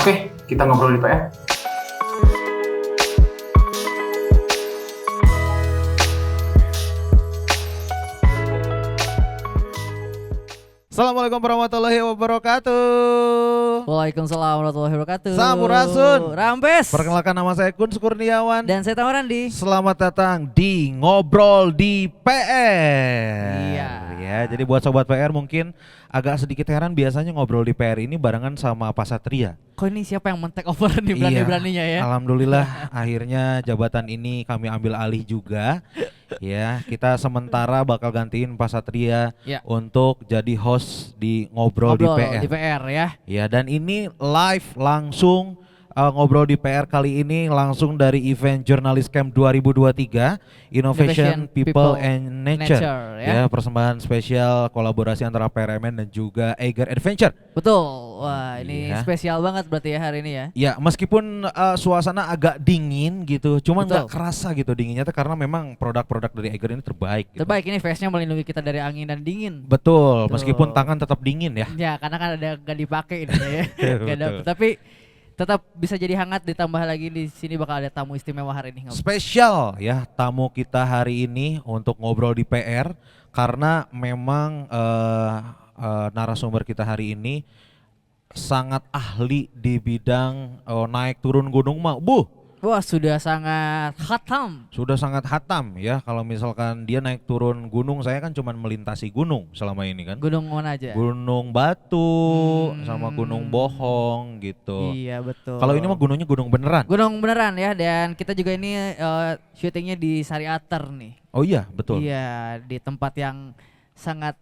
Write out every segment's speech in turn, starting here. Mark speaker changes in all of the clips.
Speaker 1: Oke, kita ngobrol di PR.
Speaker 2: Assalamualaikum warahmatullahi wabarakatuh.
Speaker 3: Waalaikumsalam warahmatullahi wabarakatuh.
Speaker 2: Sampurasun.
Speaker 3: Rampes.
Speaker 2: Perkenalkan, nama saya Kun Kurniawan.
Speaker 3: Dan saya Tamarandi.
Speaker 2: Selamat datang di Ngobrol di PR.
Speaker 3: Iya.
Speaker 2: Ya, jadi buat sobat PR mungkin agak sedikit heran, biasanya ngobrol di PR ini barengan sama Pak Satria.
Speaker 3: Kok ini siapa yang men-take over nih berani-beraninya ya?
Speaker 2: Alhamdulillah akhirnya jabatan ini kami ambil alih juga. Ya, kita sementara bakal gantiin Pak Satria
Speaker 3: Ya.
Speaker 2: untuk jadi host di Ngobrol di PR.
Speaker 3: di PR ya.
Speaker 2: Ya, dan ini live langsung ngobrol di PR kali ini langsung dari event Journalist Camp 2023 Innovation People and Nature. Ya, persembahan spesial kolaborasi antara PRMN dan juga Eiger Adventure.
Speaker 3: Betul. Wah, ini
Speaker 2: Iya.
Speaker 3: spesial banget berarti ya hari ini ya.
Speaker 2: Ya, meskipun suasana agak dingin gitu, cuman
Speaker 3: Betul.
Speaker 2: nggak kerasa gitu dinginnya tuh karena memang produk-produk dari Eiger ini terbaik gitu.
Speaker 3: Terbaik, ini face-nya melindungi kita dari angin dan dingin.
Speaker 2: Betul,
Speaker 3: Betul.
Speaker 2: meskipun tangan tetap dingin ya.
Speaker 3: Ya, karena kan ada gak dipakai ini ya. Gak ada,
Speaker 2: Betul.
Speaker 3: tapi tetap bisa jadi hangat, ditambah lagi di sini bakal ada tamu istimewa hari ini.
Speaker 2: Spesial ya tamu kita hari ini untuk ngobrol di PR karena memang narasumber kita hari ini sangat ahli di bidang naik turun gunung mah.
Speaker 3: Wah, sudah sangat khatam.
Speaker 2: Sudah sangat hatam ya. Kalau misalkan dia naik turun gunung, saya kan cuman melintasi gunung selama ini kan.
Speaker 3: Gunung mana aja?
Speaker 2: Gunung Batu sama Gunung Bohong gitu.
Speaker 3: Iya, betul.
Speaker 2: Kalau ini mah gunungnya gunung beneran.
Speaker 3: Gunung beneran ya, dan kita juga ini syutingnya di Sariater nih.
Speaker 2: Oh iya, betul.
Speaker 3: Iya, di tempat yang sangat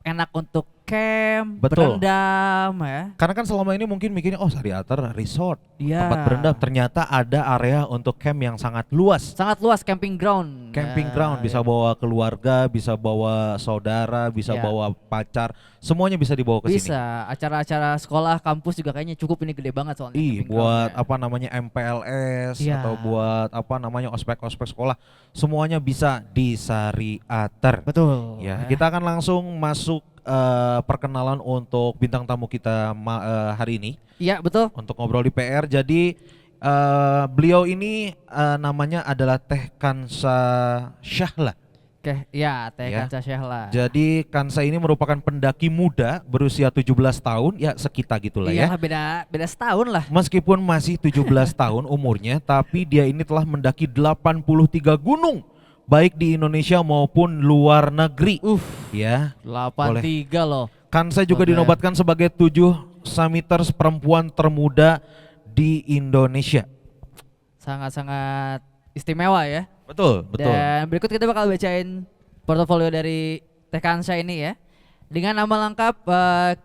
Speaker 3: enak untuk camp,
Speaker 2: Betul.
Speaker 3: berendam ya.
Speaker 2: Karena kan selama ini mungkin mikirnya Sariater resort,
Speaker 3: Iya.
Speaker 2: tempat berendam. Ternyata ada area untuk camp yang sangat luas.
Speaker 3: Sangat luas, camping ground.
Speaker 2: Camping
Speaker 3: Ya,
Speaker 2: ground, bisa
Speaker 3: ya.
Speaker 2: bawa keluarga, bisa bawa saudara, bisa
Speaker 3: Iya.
Speaker 2: bawa pacar, semuanya bisa dibawa ke sini.
Speaker 3: Bisa, acara-acara sekolah, kampus juga kayaknya cukup, ini gede banget soalnya.
Speaker 2: Ih,
Speaker 3: camping
Speaker 2: buat
Speaker 3: ground-nya.
Speaker 2: apa namanya MPLS
Speaker 3: Iya.
Speaker 2: atau buat apa namanya ospek-ospek sekolah, semuanya bisa di Sariater.
Speaker 3: Betul.
Speaker 2: Ya, kita akan langsung masuk perkenalan untuk bintang tamu kita hari ini
Speaker 3: Iya, betul.
Speaker 2: untuk ngobrol di PR. Jadi beliau ini namanya adalah Teh Kansa Syahla.
Speaker 3: Oke, ya, Teh
Speaker 2: Ya.
Speaker 3: Kansa Syahla.
Speaker 2: Jadi Kansa ini merupakan pendaki muda berusia 17 tahun, ya sekitar gitulah
Speaker 3: Iya,
Speaker 2: ya.
Speaker 3: beda setahun lah.
Speaker 2: Meskipun masih 17 tahun umurnya, tapi dia ini telah mendaki 83 gunung, baik di Indonesia maupun luar negeri. Ya,
Speaker 3: 83 loh.
Speaker 2: Kansa juga
Speaker 3: Oke.
Speaker 2: dinobatkan sebagai 7 summiters perempuan termuda di Indonesia.
Speaker 3: Sangat-sangat istimewa ya.
Speaker 2: Betul, betul.
Speaker 3: Dan berikut kita bakal bacain portofolio dari Teh Kansa ini ya. Dengan nama lengkap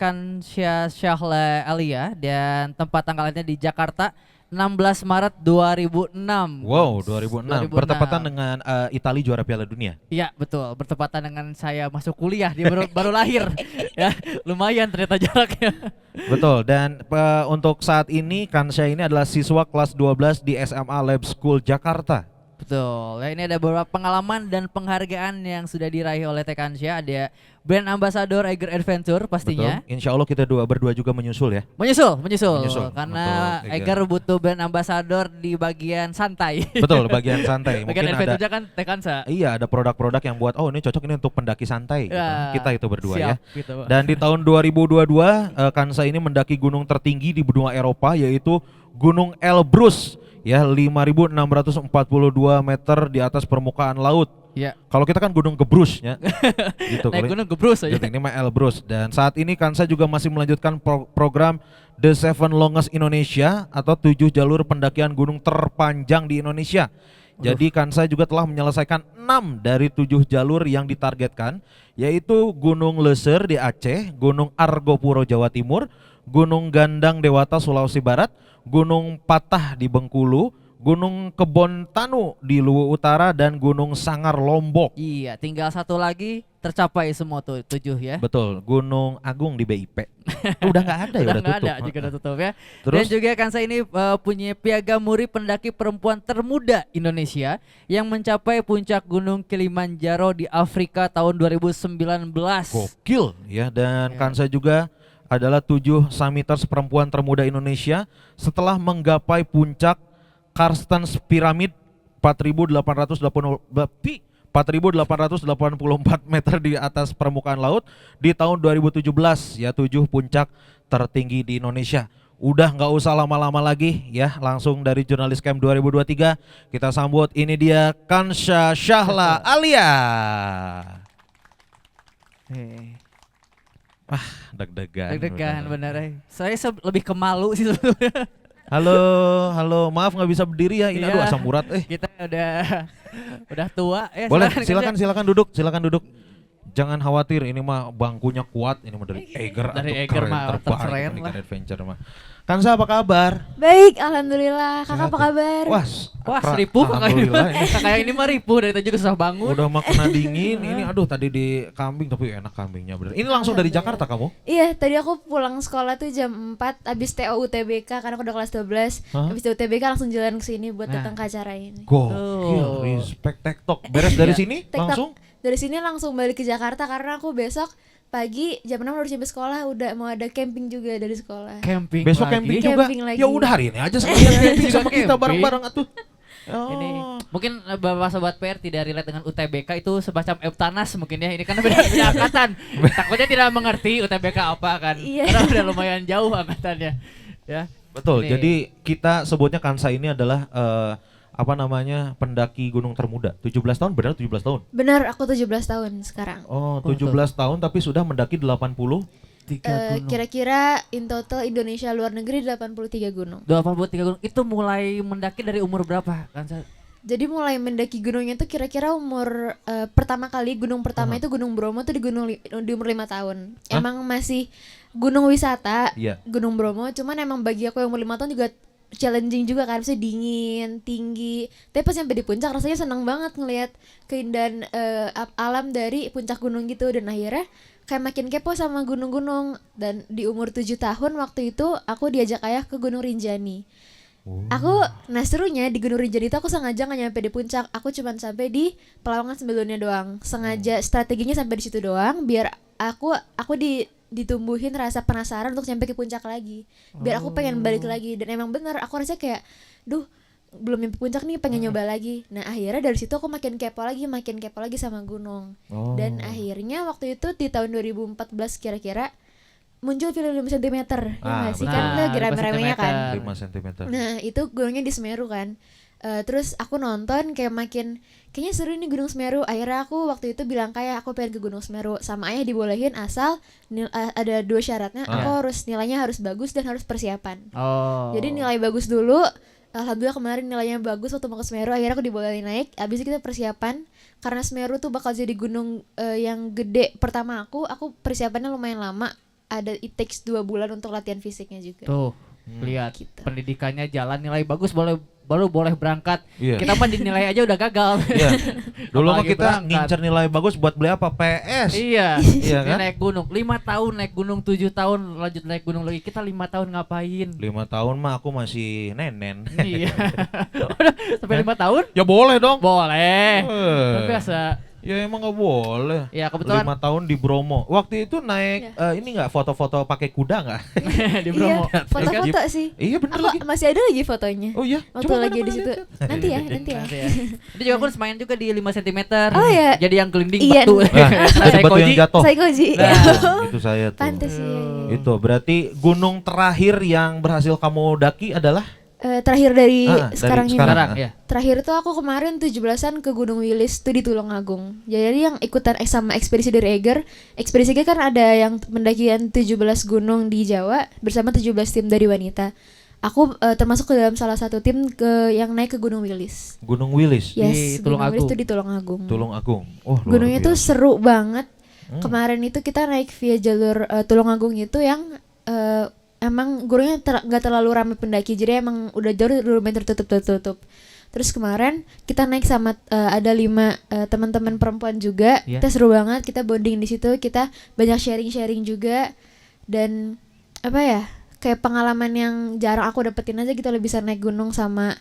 Speaker 3: Kansa Syahla Alia, dan tempat tanggalnya di Jakarta 16 Maret 2006.
Speaker 2: Wow, 2006.
Speaker 3: 2006.
Speaker 2: Bertepatan dengan Italia juara Piala Dunia.
Speaker 3: Iya, betul. Bertepatan dengan saya masuk kuliah, dia baru lahir. Ya, lumayan ternyata jaraknya.
Speaker 2: Betul. Dan untuk saat ini Kansa ini adalah siswa kelas 12 di SMA Lab School Jakarta.
Speaker 3: Betul. Ya, ini ada beberapa pengalaman dan penghargaan yang sudah diraih oleh Teh Kansa. Ada brand ambassador Eiger Adventure pastinya.
Speaker 2: Betul. Insya Allah kita berdua juga menyusul ya.
Speaker 3: Menyusul.
Speaker 2: Menyusul,
Speaker 3: Karena
Speaker 2: betul,
Speaker 3: Eiger butuh brand ambassador di bagian santai.
Speaker 2: Betul, bagian santai.
Speaker 3: Bagian
Speaker 2: Mungkin ada
Speaker 3: adventure kan Teh Kansa.
Speaker 2: iya, ada produk-produk yang buat ini cocok ini untuk pendaki santai gitu.
Speaker 3: Ya,
Speaker 2: Kita itu berdua
Speaker 3: siap,
Speaker 2: ya.
Speaker 3: gitu, Pak.
Speaker 2: Dan di tahun 2022 Kansa ini mendaki gunung tertinggi di benua Eropa, yaitu Gunung Elbrus ya, 5.642 meter di atas permukaan laut.
Speaker 3: Iya.
Speaker 2: Kalau kita kan Gunung Gebrus ya. Gitu.
Speaker 3: Naik
Speaker 2: Kalau
Speaker 3: gunung gebrus aja.
Speaker 2: ini mah Elbrus. Dan saat ini Kansa juga masih melanjutkan program The Seven Longest Indonesia atau 7 jalur pendakian gunung terpanjang di Indonesia. Jadi Kansa juga telah menyelesaikan 6 dari 7 jalur yang ditargetkan, yaitu Gunung Leser di Aceh, Gunung Argopuro Jawa Timur, Gunung Gandang Dewata Sulawesi Barat, Gunung Patah di Bengkulu, Gunung Kebon Tanu di Luwu Utara, dan Gunung Sangar Lombok.
Speaker 3: Iya, tinggal satu lagi tercapai semua tuh 7 ya.
Speaker 2: Betul, Gunung Agung di BIP. Udah nggak ada ya,
Speaker 3: Udah
Speaker 2: udah
Speaker 3: nggak
Speaker 2: tutup.
Speaker 3: ada, juga udah tutup ya.
Speaker 2: Terus?
Speaker 3: Dan juga Kansa ini punya piagam muri pendaki perempuan termuda Indonesia yang mencapai puncak Gunung Kilimanjaro di Afrika tahun 2019.
Speaker 2: Gokil ya. Dan
Speaker 3: Ya.
Speaker 2: Kansa juga adalah 7 summiters perempuan termuda Indonesia setelah menggapai puncak Karstens Pyramid 4.884 meter di atas permukaan laut di tahun 2017, ya 7 puncak tertinggi di Indonesia. Udah nggak usah lama-lama lagi ya, langsung dari Jurnalis Camp 2023 kita sambut, ini dia Kansha Syahla Alia. Deg-degan.
Speaker 3: Deg-degan bener. Saya lebih ke malu sih sebetulnya.
Speaker 2: Halo, maaf nggak bisa berdiri ya. Ini
Speaker 3: Iya.
Speaker 2: aduh asam urat.
Speaker 3: Kita udah tua.
Speaker 2: Boleh, silakan duduk. Jangan khawatir, ini mah bangkunya kuat, ini mah dari Eiger.
Speaker 3: Dari
Speaker 2: atau
Speaker 3: Eiger
Speaker 2: keren
Speaker 3: mah
Speaker 2: terbaik,
Speaker 3: keren
Speaker 2: Weekend
Speaker 3: lah.
Speaker 2: Adventure mah. Kansa apa kabar?
Speaker 1: Baik, alhamdulillah. Kakak apa kabar?
Speaker 2: Wah,
Speaker 3: Ripuh
Speaker 2: alhamdulillah ini.
Speaker 3: kayak ini mah ripuh dari tadi juga susah bangun.
Speaker 2: Udah mah kena dingin, ini aduh tadi di kambing tapi enak kambingnya bener. Ini langsung dari Jakarta kamu?
Speaker 1: Iya, tadi aku pulang sekolah tuh jam 4 abis TO UTBK karena aku udah kelas 12.
Speaker 2: Hah?
Speaker 1: Abis TO UTBK langsung jalan ke sini buat
Speaker 3: Nah.
Speaker 1: datang ke acara ini.
Speaker 2: Gokil,
Speaker 3: Oh.
Speaker 2: respect TikTok. Beres dari
Speaker 3: Iya.
Speaker 2: sini
Speaker 1: TikTok.
Speaker 2: langsung?
Speaker 1: Dari sini langsung balik ke Jakarta karena aku besok pagi jam 6 harus sampai sekolah, udah mau ada camping juga dari sekolah.
Speaker 3: Camping
Speaker 2: Besok
Speaker 3: lagi.
Speaker 2: camping juga.
Speaker 1: Camping lagi.
Speaker 2: Ya udah hari ini aja sekalian camping
Speaker 3: Juga
Speaker 2: sama kita
Speaker 3: camping.
Speaker 2: bareng-bareng atuh.
Speaker 3: Ini
Speaker 2: Oh.
Speaker 3: mungkin Bapak Sobat PR tidak relate dengan UTBK itu semacam Eptanas mungkin ya. Ini karena beda angkatan. Takutnya tidak mengerti UTBK apa kan.
Speaker 1: Iya.
Speaker 3: Karena udah lumayan jauh angkatannya. Ya.
Speaker 2: Betul.
Speaker 3: Ini-
Speaker 2: Jadi kita sebutnya Kansa ini adalah pendaki gunung termuda. 17 tahun, benar 17 tahun.
Speaker 1: Benar, aku 17 tahun sekarang.
Speaker 2: Oh, 17 tahun tapi sudah mendaki 80.
Speaker 1: Kira-kira in total Indonesia luar negeri 83 gunung.
Speaker 3: 83 gunung itu mulai mendaki dari umur berapa kan?
Speaker 1: Jadi mulai mendaki gunungnya tuh kira-kira umur pertama kali gunung pertama itu Gunung Bromo tuh di umur 5 tahun.
Speaker 2: Hah?
Speaker 1: Emang masih gunung wisata,
Speaker 2: Iya.
Speaker 1: Gunung Bromo, cuman emang bagi aku yang umur 5 tahun juga challenging juga kan, maksudnya dingin, tinggi. Tapi pas sampai di puncak rasanya senang banget ngelihat keindahan alam dari puncak gunung gitu, dan akhirnya kayak makin kepo sama gunung-gunung. Dan di umur 7 tahun waktu itu aku diajak ayah ke Gunung Rinjani. Nah serunya di Gunung Rinjani itu aku sengaja nggak nyampe di puncak, aku cuman sampai di Pelawangan sebelumnya doang. Sengaja strateginya sampai di situ doang biar aku ditumbuhin rasa penasaran untuk nyampe ke puncak lagi. Biar aku pengen balik lagi, dan emang bener aku rasa kayak belum nyampe puncak nih, pengen nyoba lagi. Nah akhirnya dari situ aku makin kepo lagi sama gunung.
Speaker 2: Oh.
Speaker 1: Dan akhirnya waktu itu di tahun 2014 kira-kira muncul film 5 cm ya nggak sih, kan
Speaker 3: benar.
Speaker 1: lagi rame-ramenya kan.
Speaker 2: 5 cm.
Speaker 1: Nah itu gunungnya di Semeru kan. Terus aku nonton kayak kayaknya seru nih Gunung Semeru. Akhirnya aku waktu itu bilang kayak aku pengen ke Gunung Semeru, sama ayah dibolehin asal ada 2 syaratnya. Aku harus nilainya harus bagus dan harus persiapan.
Speaker 3: Oh.
Speaker 1: Jadi nilai bagus dulu. Alhamdulillah kemarin nilainya bagus waktu mau ke Semeru. Akhirnya aku dibolehin naik. Abis itu kita persiapan karena Semeru tuh bakal jadi gunung yang gede pertama aku persiapannya lumayan lama. It takes 2 bulan untuk latihan fisiknya juga.
Speaker 3: Tuh, lihat
Speaker 1: Gitu.
Speaker 3: pendidikannya jalan, nilai bagus baru boleh berangkat.
Speaker 2: Iya.
Speaker 3: Kita mah dinilai aja udah gagal.
Speaker 2: Iya. Dulu mah
Speaker 3: Apalagi
Speaker 2: kita
Speaker 3: berangkat.
Speaker 2: ngincer nilai bagus buat beli apa? PS.
Speaker 3: Iya,
Speaker 2: Iya
Speaker 3: dia
Speaker 2: kan?
Speaker 3: naik gunung 5 tahun, naik gunung 7 tahun, lanjut naik gunung lagi. Kita 5 tahun ngapain?
Speaker 2: 5 tahun mah aku masih nenen.
Speaker 3: Iya. Udah sampai 5 tahun?
Speaker 2: Ya boleh dong.
Speaker 3: Boleh.
Speaker 2: Eh.
Speaker 3: Tapi asa
Speaker 2: Ya emang nggak boleh.
Speaker 3: ya kebetulan
Speaker 2: 5 tahun di Bromo. Waktu itu naik ini nggak foto-foto pakai kuda nggak?
Speaker 3: di Bromo.
Speaker 1: Iya, foto-foto sih.
Speaker 2: Iya bener
Speaker 1: Aku
Speaker 2: lagi.
Speaker 1: masih ada lagi fotonya.
Speaker 2: Oh iya.
Speaker 1: Waktu
Speaker 2: Coba
Speaker 1: lagi
Speaker 2: mana-mana
Speaker 1: di situ.
Speaker 2: lihat.
Speaker 1: Nanti ya.
Speaker 3: Nanti ya. Itu juga aku semain juga di 5 cm.
Speaker 1: Oh, iya.
Speaker 3: Jadi yang gelinding
Speaker 1: Iya.
Speaker 3: batu.
Speaker 2: Nah,
Speaker 3: Saya
Speaker 2: batu yang
Speaker 3: koji.
Speaker 2: jatuh.
Speaker 1: Saikoji.
Speaker 3: Nah.
Speaker 2: Itu saya tuh.
Speaker 1: Pantes ya.
Speaker 2: Itu berarti gunung terakhir yang berhasil kamu daki adalah
Speaker 1: Terakhir dari
Speaker 2: dari
Speaker 1: sekarang ini.
Speaker 3: Sekarang ya.
Speaker 1: Terakhir tuh aku kemarin 17-an ke Gunung Wilis tuh di Tulungagung. Jadi yang ikutan sama ekspedisi dari Eiger. Ekspedisi Eiger kan ada yang pendakian 17 gunung di Jawa bersama 17 tim dari wanita. Aku termasuk ke dalam salah satu tim yang naik ke Gunung Wilis.
Speaker 2: Gunung Wilis,
Speaker 1: Yes,
Speaker 3: Di
Speaker 1: Gunung Wilis
Speaker 3: Tulungagung.
Speaker 1: tuh di Tulungagung.
Speaker 2: Tulungagung. Oh, luar
Speaker 1: Gunungnya tuh
Speaker 2: biasa.
Speaker 1: seru banget.
Speaker 2: Hmm.
Speaker 1: Kemarin itu kita naik via jalur Tulungagung itu yang emang gunungnya nggak terlalu ramai pendaki, jadi emang udah jauh lumayan tertutup. Terus kemarin kita naik sama ada 5 teman-teman perempuan juga.
Speaker 3: Iya.
Speaker 1: Kita seru banget, kita bonding di situ, kita banyak sharing juga, dan apa ya, kayak pengalaman yang jarang aku dapetin aja gitu, lebih bisa naik gunung sama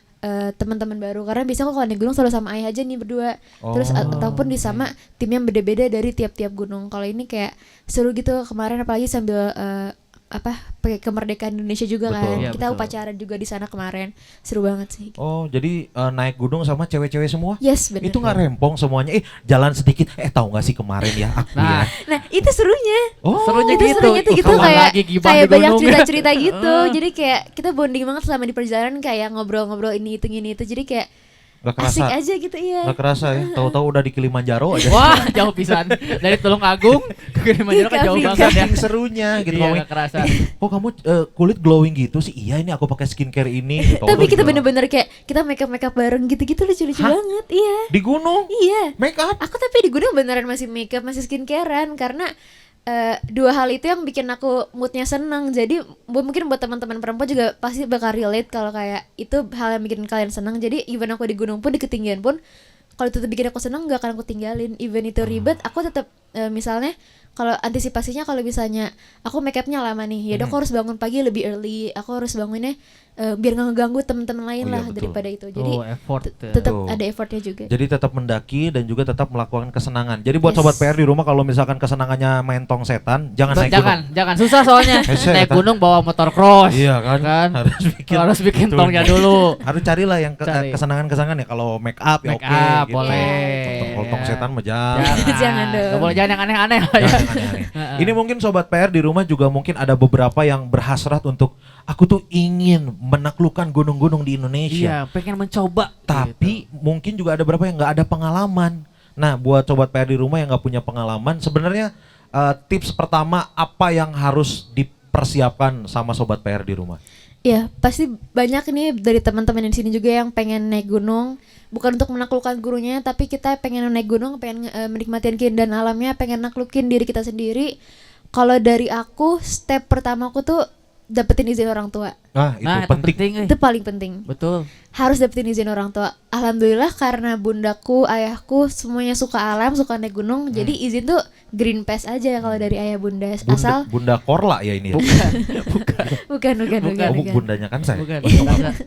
Speaker 1: teman-teman baru. Karena biasanya aku kalau naik gunung selalu sama ayah aja nih berdua. Terus ataupun di sama tim yang beda-beda dari tiap-tiap gunung. Kalau ini kayak seru gitu kemarin, apalagi sambil pakai kemerdekaan Indonesia juga
Speaker 2: Betul.
Speaker 1: kan.
Speaker 3: Iya,
Speaker 1: Kita
Speaker 3: betul.
Speaker 1: upacara juga di sana kemarin. Seru banget sih.
Speaker 2: Oh, jadi naik gunung sama cewek-cewek semua?
Speaker 1: Yes, bener.
Speaker 2: Itu nggak rempong semuanya. Jalan sedikit. Tahu nggak sih kemarin ya aku
Speaker 3: Nah,
Speaker 2: ya.
Speaker 1: Nah, itu serunya.
Speaker 2: Oh,
Speaker 3: serunya
Speaker 1: Itu
Speaker 3: gitu.
Speaker 1: serunya tuh gitu
Speaker 3: Kapan
Speaker 1: kayak
Speaker 3: lagi gibah
Speaker 1: kayak
Speaker 3: di
Speaker 1: banyak
Speaker 3: gunung?
Speaker 1: cerita-cerita gitu. Jadi kayak kita bonding banget selama di perjalanan, kayak ngobrol-ngobrol ini itu. Jadi kayak
Speaker 2: nggak
Speaker 1: asik
Speaker 2: kerasa.
Speaker 1: aja gitu ya.
Speaker 2: Nggak kerasa ya. Tahu-tahu udah di Kilimanjaro aja.
Speaker 3: Wah, jauh pisan. Dari Tulungagung ke Kilimanjaro kan jauh
Speaker 1: Ke
Speaker 3: banget ya.
Speaker 2: Saking serunya gitu
Speaker 3: Iya,
Speaker 2: ngomongin.
Speaker 3: nggak kerasa.
Speaker 2: Oh kamu kulit glowing gitu sih? Iya ini aku pakai skincare ini. Gitu.
Speaker 1: Tapi kita
Speaker 2: Gitu.
Speaker 1: bener-bener kayak kita make up bareng gitu-gitu, lucu-lucu
Speaker 2: Hah?
Speaker 1: banget. Iya.
Speaker 2: Di gunung
Speaker 1: Iya.
Speaker 2: make up.
Speaker 1: Aku tapi di gunung beneran masih makeup, masih skincarean karena dua hal itu yang bikin aku moodnya seneng. Jadi mungkin buat teman-teman perempuan juga pasti bakal relate kalau kayak itu hal yang bikin kalian seneng. Jadi even aku di gunung pun, di ketinggian pun, kalau itu bikin aku seneng gak akan aku tinggalin. Even itu ribet, aku tetap misalnya kalau antisipasinya, kalau misalnya aku makeupnya lama nih, ya udah aku harus bangun pagi lebih early. Aku harus bangunnya biar nggak ngeganggu teman-teman lain
Speaker 2: Oh iya,
Speaker 1: lah
Speaker 2: betul.
Speaker 1: daripada itu. Jadi
Speaker 3: effort.
Speaker 1: tetap
Speaker 2: Tuh.
Speaker 1: ada effortnya juga.
Speaker 2: Jadi tetap mendaki dan juga tetap melakukan kesenangan. Jadi buat
Speaker 1: Yes.
Speaker 2: sobat PR di rumah kalau misalkan kesenangannya main tong setan, jangan naik
Speaker 3: Jangan susah soalnya.
Speaker 2: Hese,
Speaker 3: Naik
Speaker 2: kan?
Speaker 3: gunung bawa motor cross.
Speaker 2: gunung. Iya kan?
Speaker 3: Harus bikin
Speaker 2: Betul.
Speaker 3: tongnya dulu.
Speaker 2: Harus carilah yang
Speaker 3: Cari.
Speaker 2: kesenangan-kesenangan ya. Kalau make up ya
Speaker 3: Make
Speaker 2: oke.
Speaker 3: up
Speaker 2: gitu.
Speaker 3: boleh.
Speaker 2: Kalau tong setan mah jangan.
Speaker 1: Jangan dong.
Speaker 3: Nggak boleh, jangan yang aneh-aneh lah ya.
Speaker 2: Jangan yang aneh-aneh. Ini mungkin sobat PR di rumah juga mungkin ada beberapa yang berhasrat untuk aku tuh ingin menaklukkan gunung-gunung di Indonesia.
Speaker 3: Iya, pengen mencoba.
Speaker 2: Tapi mungkin juga ada beberapa yang nggak ada pengalaman. Nah, buat sobat PR di rumah yang nggak punya pengalaman, sebenarnya tips pertama apa yang harus dipersiapkan sama sobat PR di rumah?
Speaker 1: Ya, pasti banyak nih dari teman-teman di sini juga yang pengen naik gunung, bukan untuk menaklukkan gurunya, tapi kita pengen naik gunung, pengen menikmati keindahan alamnya, pengen naklukin diri kita sendiri. Kalau dari aku, step pertama aku tuh dapetin izin orang tua.
Speaker 2: Nah, itu
Speaker 3: Nah,
Speaker 2: penting.
Speaker 1: Itu paling penting.
Speaker 3: Betul.
Speaker 1: Harus dapetin izin orang tua. Alhamdulillah karena bundaku, ayahku semuanya suka alam, suka naik gunung. Jadi izin tuh green pass aja kalau dari ayah bunda. Asal
Speaker 2: Bunda Korla ya ini ya.
Speaker 1: bukan.
Speaker 2: Oh, bundanya kan saya.
Speaker 3: Bukan.
Speaker 2: Maaf.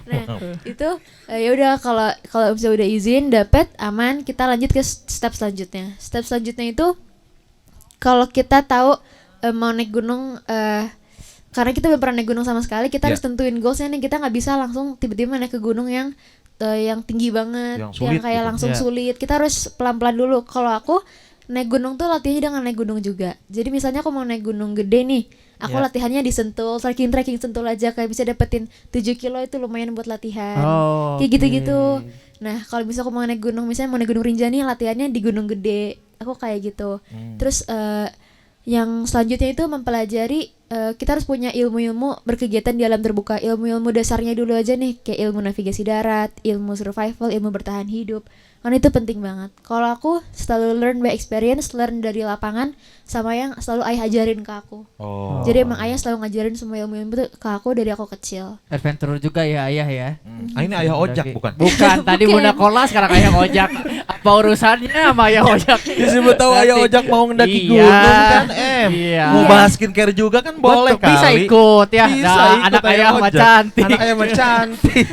Speaker 1: Nah, itu ya udah, kalau misalnya udah izin, dapet, aman, kita lanjut ke step selanjutnya. Step selanjutnya itu kalau kita tahu mau naik gunung, karena kita belum pernah naik gunung sama sekali, kita
Speaker 2: Yeah.
Speaker 1: harus tentuin goalsnya nih. Kita nggak bisa langsung tiba-tiba naik ke gunung yang tinggi banget,
Speaker 2: Yang sulit
Speaker 1: kayak
Speaker 2: gitu.
Speaker 1: langsung
Speaker 3: Yeah.
Speaker 1: sulit. Kita harus pelan-pelan dulu. Kalau aku naik gunung tuh latihannya dengan naik gunung juga. Jadi misalnya aku mau naik gunung gede nih, aku
Speaker 3: Yeah.
Speaker 1: latihannya di Sentul, trekking Sentul aja, kayak bisa dapetin 7 kilo itu lumayan buat latihan.
Speaker 3: Oh,
Speaker 1: Kayak
Speaker 3: oke.
Speaker 1: gitu-gitu. Nah, kalau misalnya aku mau naik gunung, misalnya mau naik Gunung Rinjani, latihannya di Gunung Gede. Aku kayak gitu. Terus yang selanjutnya itu mempelajari, kita harus punya ilmu-ilmu berkegiatan di alam terbuka. Ilmu-ilmu dasarnya dulu aja nih, kayak ilmu navigasi darat, ilmu survival, ilmu bertahan hidup. Karena itu penting banget. Kalau aku selalu learn by experience, learn dari lapangan, sama yang selalu ayah ajarin ke aku.
Speaker 2: Oh.
Speaker 1: Jadi emang ayah selalu ngajarin semua ilmu-ilmu itu ke aku dari aku kecil.
Speaker 3: Adventure juga ya ayah ya.
Speaker 2: Ini ayah ojak
Speaker 3: Oke.
Speaker 2: bukan?
Speaker 3: Bukan, tadi
Speaker 1: Bukan.
Speaker 3: Bunda Kola, sekarang ayah ojak. Apa urusannya sama ayah ojak?
Speaker 2: Disebut tahu ayah
Speaker 3: Nanti-
Speaker 2: ojak mau mendaki
Speaker 3: Iya.
Speaker 2: gunung kan
Speaker 3: Iya.
Speaker 2: Mau bahas skincare juga kan boleh
Speaker 3: Betul,
Speaker 2: kali.
Speaker 3: bisa ikut ya.
Speaker 2: Bisa
Speaker 3: Nah,
Speaker 2: ikut
Speaker 3: anak ayah mah
Speaker 2: ojak.
Speaker 3: cantik.
Speaker 2: Anak ayah mah cantik.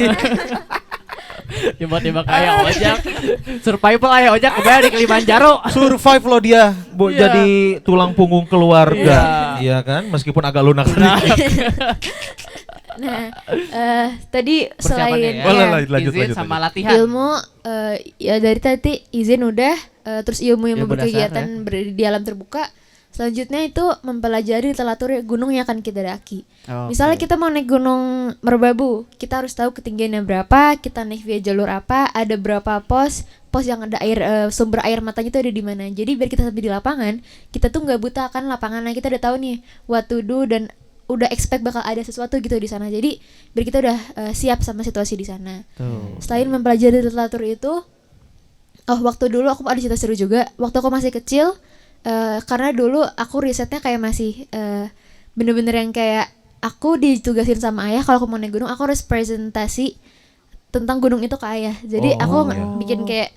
Speaker 3: Tiba-tiba kayak ojak. Survival ayah ojak kebayang di Kilimanjaro.
Speaker 2: Survive loh dia
Speaker 3: Iya.
Speaker 2: jadi tulang punggung keluarga. Iya kan meskipun agak lunak sedikit.
Speaker 1: Nah, tadi
Speaker 3: Persiapannya
Speaker 1: selain
Speaker 3: ya.
Speaker 2: Boleh
Speaker 1: ya,
Speaker 2: lah, lanjut,
Speaker 3: izin
Speaker 2: lanjut,
Speaker 3: sama
Speaker 2: lanjut.
Speaker 3: latihan.
Speaker 1: ilmu, ya dari tadi izin udah, terus ilmu-ilmu
Speaker 3: Ilmu
Speaker 1: berkegiatan
Speaker 3: dasar,
Speaker 1: di alam terbuka. Selanjutnya itu mempelajari literatur gunung yang akan kita daki.
Speaker 3: Oke.
Speaker 1: Misalnya kita mau naik gunung Merbabu, kita harus tahu ketinggiannya berapa, kita naik via jalur apa, ada berapa pos yang ada air, sumber air matanya itu ada di mana. Jadi biar kita sampai di lapangan, kita tuh nggak buta akan lapangannya, kita udah tahu nih what to do dan udah expect bakal ada sesuatu gitu di sana. Jadi biar kita udah siap sama situasi di sana.
Speaker 3: Tuh.
Speaker 1: Selain mempelajari literatur itu, waktu dulu aku ada cerita seru juga. Waktu aku masih kecil, karena dulu aku risetnya kayak masih bener-bener yang kayak aku ditugasin sama ayah kalau aku mau naik gunung, aku harus presentasi tentang gunung itu ke ayah. Jadi
Speaker 2: Oh,
Speaker 1: aku
Speaker 2: iya.
Speaker 1: bikin kayak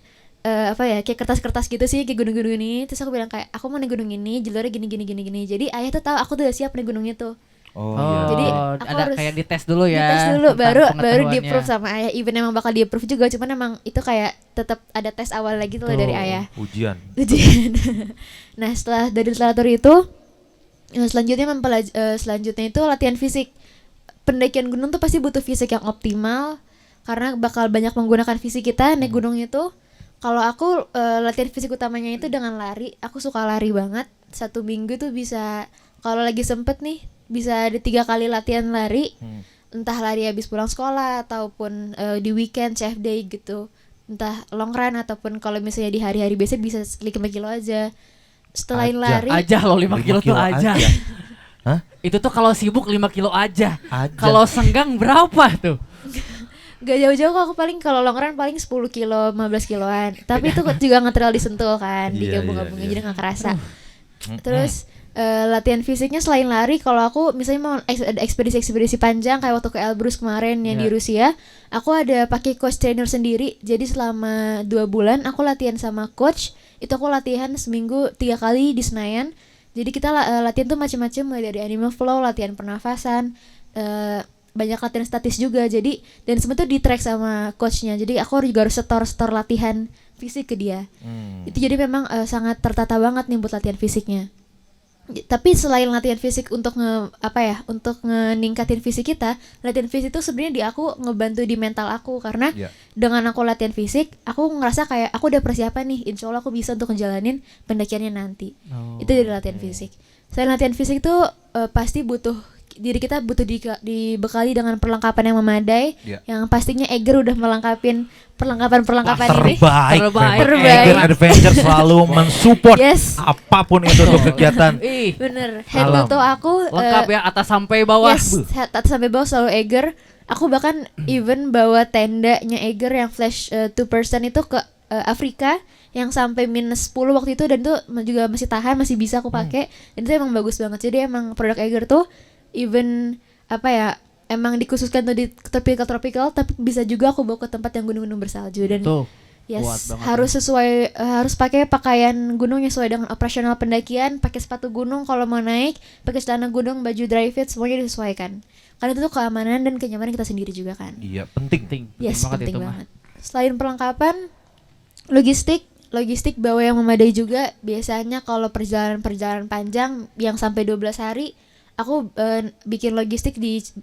Speaker 1: kayak kertas-kertas gitu sih, kayak gunung-gunung ini. Terus aku bilang kayak aku mau naik gunung ini, jalurnya gini. Jadi ayah tuh tahu aku tuh udah siap naik gunung itu.
Speaker 2: Oh,
Speaker 3: Oh,
Speaker 1: Jadi,
Speaker 3: jadi
Speaker 1: aku
Speaker 3: ada
Speaker 1: harus
Speaker 3: kayak dites dulu ya.
Speaker 1: Dites dulu
Speaker 3: tentang
Speaker 1: baru
Speaker 3: pengetahuannya.
Speaker 1: di-approve sama ayah. Even emang bakal di-approve juga, cuman emang itu kayak tetap ada tes awal lagi tuh
Speaker 3: Tuh.
Speaker 1: dari ayah.
Speaker 2: ujian.
Speaker 1: Ujian. Nah, setelah dari literatur itu, Selanjutnya itu latihan fisik. Pendakian gunung tuh pasti butuh fisik yang optimal karena bakal banyak menggunakan fisik kita naik gunung itu. Kalau aku latihan fisik utamanya itu dengan lari. Aku suka lari banget. 1 minggu tuh bisa, kalau lagi sempet nih, bisa ada 3 kali latihan lari. Entah lari habis pulang sekolah ataupun di weekend, chef day gitu. Entah long run ataupun kalau misalnya di hari-hari biasa bisa 5 kilo aja. Selain
Speaker 2: Aja.
Speaker 1: lari,
Speaker 3: Aja loh 5 kilo tuh aja.
Speaker 2: Hah?
Speaker 3: Itu tuh kalau sibuk 5 kilo aja.
Speaker 2: Aja.
Speaker 3: Kalau senggang berapa tuh?
Speaker 1: gak jauh-jauh kok, aku paling kalau long run paling 10 kilo, 15 kiloan. Tapi itu juga nggak terlalu disentuh kan,
Speaker 2: Iya,
Speaker 1: digabung-gabungin
Speaker 2: iya.
Speaker 1: jadi nggak kerasa. Terus latihan fisiknya selain lari, kalau aku misalnya mau ada ekspedisi panjang kayak waktu ke Elbrus kemarin yang di Rusia, aku ada pakai coach trainer sendiri. Jadi selama 2 bulan aku latihan sama coach. Itu aku latihan seminggu 3 kali di Senayan. Jadi kita latihan tuh macam-macam, mulai dari animal flow, latihan pernafasan, banyak latihan statis juga. Jadi dan semua tuh di track sama coachnya. Jadi aku juga harus setor latihan fisik ke dia. Itu jadi memang sangat tertata banget nih buat latihan fisiknya. Tapi selain latihan fisik untuk untuk ngeningkatin fisik kita, latihan fisik itu sebenarnya di aku ngebantu di mental aku karena dengan aku latihan fisik, aku ngerasa kayak aku udah persiapan nih, insya Allah aku bisa untuk ngejalanin pendakiannya nanti. Itu dari latihan fisik. Selain latihan fisik itu pasti diri kita butuh dibekali dengan perlengkapan yang memadai, yang pastinya Eiger udah melengkapin perlengkapan ini.
Speaker 2: Terbaik. Eiger Adventure selalu mensupport apapun itu untuk kegiatan.
Speaker 1: Bener. Handle tuh aku
Speaker 3: lengkap ya, atas sampai bawah.
Speaker 1: Atas sampai bawah selalu Eiger. Aku bahkan even bawa tendanya Eiger yang flash 2% itu ke Afrika yang sampai -10 waktu itu, dan tuh juga masih tahan, masih bisa aku pakai. Dan itu emang bagus banget. Jadi emang produk Eiger tuh even emang dikhususkan tuh di tropical, tapi bisa juga aku bawa ke tempat yang gunung-gunung bersalju. Dan harus sesuai, harus pakai pakaian gunung yang sesuai dengan operasional pendakian, pakai sepatu gunung kalau mau naik, pakai celana gunung, baju dry fit, semuanya disesuaikan. Karena itu tuh keamanan dan kenyamanan kita sendiri juga kan.
Speaker 2: Iya, penting.
Speaker 1: Penting banget. Selain perlengkapan, logistik bawa yang memadai juga. Biasanya kalau perjalanan panjang yang sampai 12 hari, aku bikin logistik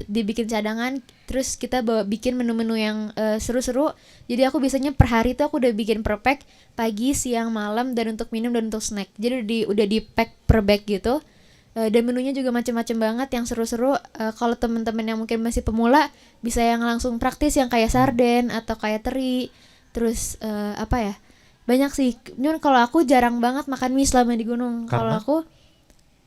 Speaker 1: dibikin cadangan. Terus kita bikin menu-menu yang seru-seru. Jadi aku biasanya per hari tuh aku udah bikin per pack, pagi, siang, malam, dan untuk minum dan untuk snack. Jadi udah di pack per bag gitu. Dan menunya juga macam-macam banget yang seru-seru. Kalau teman-teman yang mungkin masih pemula, bisa yang langsung praktis yang kayak sarden atau kayak teri. Terus banyak sih. Cuman kalau aku jarang banget makan mie selama di gunung. Kalau aku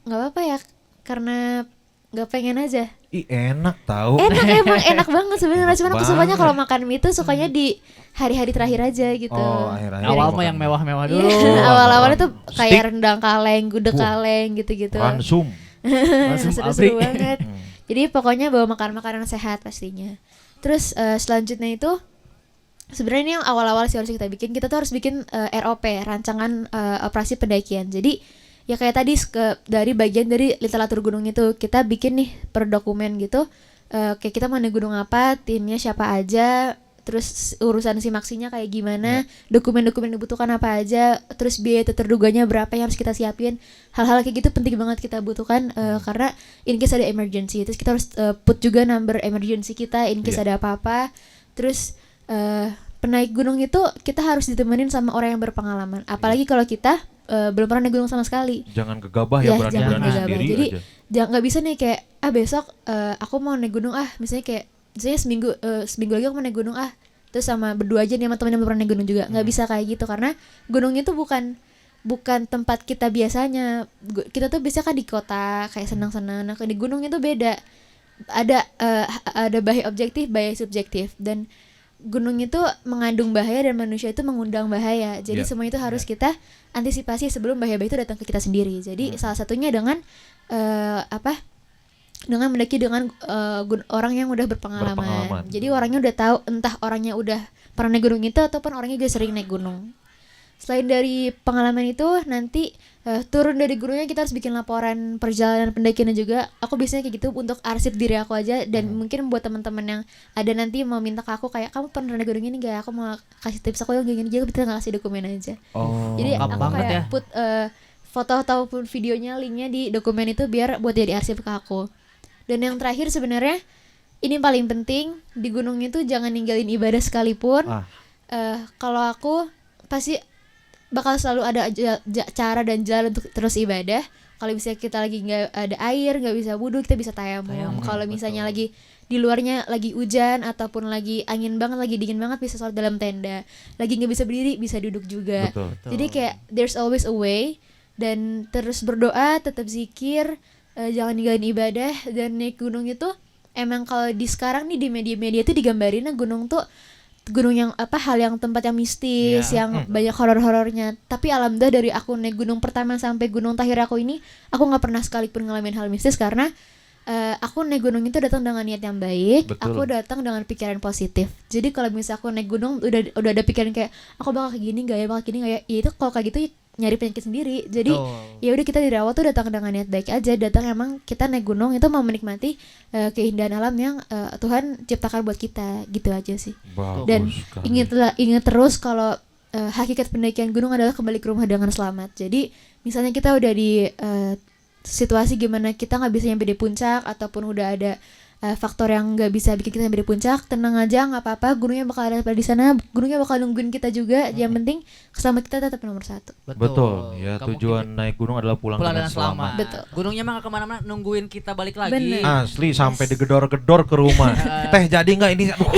Speaker 1: nggak apa-apa ya, karena nggak pengen aja.
Speaker 2: Enak tahu.
Speaker 1: Emang enak banget sebenarnya. Cuman aku sukanya kalau makan mie itu sukanya di hari-hari terakhir aja gitu.
Speaker 3: Awal mah yang mewah-mewah dulu.
Speaker 1: Awal-awalnya tuh kayak rendang kaleng, gudeg kaleng gitu-gitu.
Speaker 2: Ransum.
Speaker 1: Seru-seru banget. Jadi pokoknya bawa makanan sehat pastinya. Terus selanjutnya itu sebenarnya ini yang awal-awal sih harus kita bikin. Kita tuh harus bikin ROP, rancangan operasi pendakian. Jadi ya kayak tadi dari bagian dari literatur gunung itu kita bikin nih per dokumen gitu. Kayak kita mau naik gunung apa, timnya siapa aja, terus urusan simaksinya kayak gimana, dokumen-dokumen yang dibutuhkan apa aja, terus biaya terduganya berapa yang harus kita siapin. Hal-hal kayak gitu penting banget kita butuhkan karena in case ada emergency. Terus kita harus put juga number emergency kita in case ada apa-apa. Terus penaik gunung itu kita harus ditemenin sama orang yang berpengalaman. Apalagi kalau kita belum pernah naik gunung sama sekali.
Speaker 2: Jangan gegabah ya, berani-berani sendiri.
Speaker 1: Jadi nggak bisa nih kayak besok aku mau naik gunung misalnya seminggu lagi aku mau naik gunung terus sama berdua aja nih sama temen yang belum pernah naik gunung juga. Nggak bisa kayak gitu karena gunung itu bukan tempat kita biasanya. Kita tuh biasanya kan di kota kayak senang-senang. Nah di gunung itu beda. Ada bahaya objektif, bahaya subjektif, dan gunung itu mengandung bahaya dan manusia itu mengundang bahaya. Jadi semua itu harus kita antisipasi sebelum bahaya itu datang ke kita sendiri. Jadi salah satunya dengan dengan mendaki dengan orang yang udah berpengalaman. Jadi orangnya udah tahu, entah orangnya udah pernah naik gunung itu ataupun orangnya juga sering naik gunung. Selain dari pengalaman itu, nanti turun dari gunungnya kita harus bikin laporan perjalanan pendakiannya juga. Aku biasanya kayak gitu untuk arsip diri aku aja. Dan mungkin buat teman-teman yang ada nanti mau minta ke aku kayak, kamu pernah naik gunung ini gak? Aku mau kasih tips aku yang gini juga, kita nggak kasih dokumen aja. Jadi aku kayak put foto ataupun videonya, linknya di dokumen itu biar buat jadi arsip ke aku. Dan yang terakhir sebenarnya ini paling penting, di gunung itu jangan ninggalin ibadah sekalipun. Kalau aku pasti bakal selalu ada cara dan jalan untuk terus ibadah. Kalau misalnya kita lagi nggak ada air, nggak bisa wudhu, kita bisa tayamum. Kalau misalnya lagi di luarnya lagi hujan ataupun lagi angin banget, lagi dingin banget, bisa sholat dalam tenda. Lagi nggak bisa berdiri, bisa duduk juga.
Speaker 2: Betul.
Speaker 1: Jadi kayak there's always a way. Dan terus berdoa, tetap zikir, jangan ninggalin ibadah. Dan naik gunung itu emang kalau di sekarang nih di media-media itu digambarin gunung tuh gunung yang hal yang tempat yang mistis, yang banyak horor-horornya. Tapi alhamdulillah dari aku naik gunung pertama sampai gunung terakhir aku ini, aku nggak pernah sekalipun ngalamin hal mistis karena aku naik gunung itu datang dengan niat yang baik.
Speaker 2: Betul.
Speaker 1: Aku datang dengan pikiran positif. Jadi kalau misalnya aku naik gunung udah ada pikiran kayak aku bakal kayak gini nggak ya, bakal gini nggak ya, itu kalau kayak gitu nyari penyakit sendiri. Jadi ya udah, kita dari awal tuh datang dengan niat baik aja, datang emang kita naik gunung itu mau menikmati keindahan alam yang Tuhan ciptakan buat kita, gitu aja sih.
Speaker 2: Bagus
Speaker 1: Dan
Speaker 2: sekali.
Speaker 1: ingat terus kalau hakikat pendakian gunung adalah kembali ke rumah dengan selamat. Jadi misalnya kita udah di situasi gimana kita nggak bisa nyampe di puncak ataupun udah ada faktor yang nggak bisa bikin kita nyampe di puncak, tenang aja, nggak apa-apa, gunungnya bakal ada di sana, gunungnya bakal nungguin kita juga. Yang penting keselamatan kita tetap nomor satu.
Speaker 2: Betul. Ya,
Speaker 3: Gak
Speaker 2: tujuan
Speaker 3: mungkin
Speaker 2: naik gunung adalah pulang
Speaker 3: pulang
Speaker 2: dengan
Speaker 3: dengan selamat.
Speaker 1: Betul.
Speaker 3: Gunungnya mah gak kemana-mana, nungguin kita balik lagi.
Speaker 1: Bener.
Speaker 2: Asli sampai digedor-gedor ke rumah. Teh jadi nggak ini? Aduh,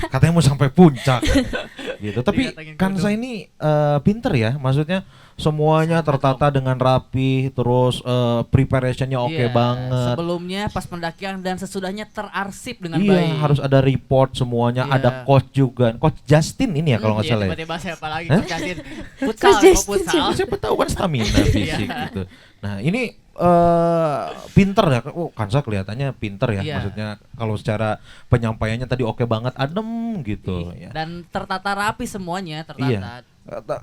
Speaker 2: katanya mau sampai puncak. Gitu. Tapi
Speaker 3: Dikatakan
Speaker 2: Kansa
Speaker 3: gedor.
Speaker 2: ini pinter ya, maksudnya semuanya tertata dengan rapi, terus preparationnya oke
Speaker 3: Iya,
Speaker 2: banget.
Speaker 3: Sebelumnya, pas pendakian dan sesudahnya terarsip dengan
Speaker 2: Iya,
Speaker 3: baik.
Speaker 2: harus ada report semuanya,
Speaker 3: Iya.
Speaker 2: ada coach juga. Coach Justin ini ya kalau nggak
Speaker 3: Iya,
Speaker 2: salah ya.
Speaker 3: tiba-tiba siapa lagi
Speaker 2: Hah?
Speaker 3: Coach Justin.
Speaker 1: Coach
Speaker 3: Futsal,
Speaker 1: Justin.
Speaker 3: futsal.
Speaker 2: Siapa tahu kan stamina fisik
Speaker 3: Iya.
Speaker 2: gitu. Nah, ini pinter ya. Oh, Kansa kelihatannya pinter ya.
Speaker 3: Iya.
Speaker 2: Maksudnya kalau secara penyampaiannya tadi oke banget, adem gitu ya.
Speaker 3: Dan tertata rapi semuanya,
Speaker 2: Iya.
Speaker 3: tertata.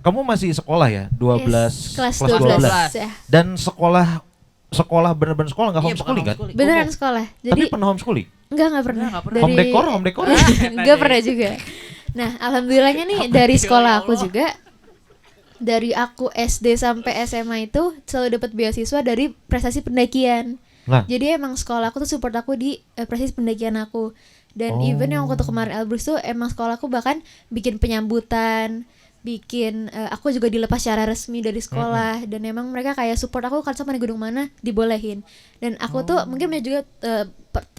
Speaker 2: Kamu masih sekolah ya? 12
Speaker 1: Yes, kelas
Speaker 3: 12.
Speaker 1: 12. Ya.
Speaker 2: Dan sekolah bener-bener sekolah nggak
Speaker 3: Iya,
Speaker 2: homeschooling
Speaker 3: bukan
Speaker 2: kan?
Speaker 3: homeschooling.
Speaker 1: Beneran
Speaker 3: Umum.
Speaker 1: sekolah.
Speaker 2: Tapi
Speaker 1: Jadi
Speaker 2: pernah homeschooling?
Speaker 1: enggak pernah.
Speaker 3: Enggak pernah.
Speaker 2: Home decor?
Speaker 1: Enggak pernah juga. Nah, alhamdulillahnya nih dari sekolah
Speaker 3: Ya
Speaker 1: aku
Speaker 3: Allah.
Speaker 1: juga, dari aku SD sampai SMA itu selalu dapat beasiswa dari prestasi pendakian.
Speaker 2: Nah,
Speaker 1: Jadi emang sekolah aku tuh support aku di prestasi pendakian aku. Dan
Speaker 2: Oh.
Speaker 1: even yang waktu kemarin Elbrus tuh emang sekolah aku bahkan bikin penyambutan, bikin aku juga dilepas secara resmi dari sekolah. Dan emang mereka kayak support aku, kan sama di gunung mana dibolehin. Dan aku tuh mungkin banyak juga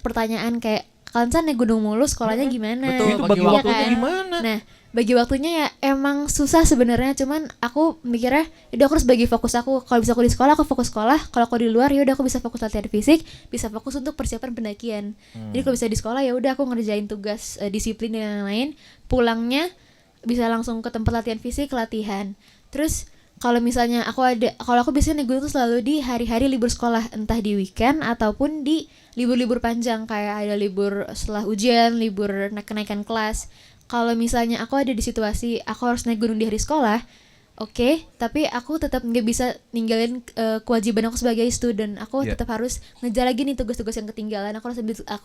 Speaker 1: pertanyaan kayak, kalian naik gunung mulu, sekolahnya gimana?
Speaker 3: Betul,
Speaker 2: itu
Speaker 3: bagi
Speaker 2: bagi
Speaker 1: Iya
Speaker 2: waktunya
Speaker 1: kan?
Speaker 2: gimana?
Speaker 1: Nah, bagi waktunya ya emang susah sebenarnya, cuman aku mikirnya udah aku harus bagi fokus aku. Kalau bisa aku di sekolah, aku fokus sekolah. Kalau aku di luar, ya udah aku bisa fokus latihan fisik, bisa fokus untuk persiapan pendakian. Jadi kalau bisa di sekolah, ya udah aku ngerjain tugas disiplin dan lain-lain. Pulangnya bisa langsung ke tempat latihan fisik, latihan. Terus kalau misalnya kalau aku biasanya naik gunung tuh selalu di hari-hari libur sekolah, entah di weekend ataupun di libur-libur panjang, kayak ada libur setelah ujian, libur kenaikan kelas. Kalau misalnya aku ada di situasi aku harus naik gunung di hari sekolah, oke, tapi aku tetap nggak bisa ninggalin kewajiban aku sebagai student. Aku
Speaker 2: Iya.
Speaker 1: tetap harus ngejar lagi nih tugas-tugas yang ketinggalan. Aku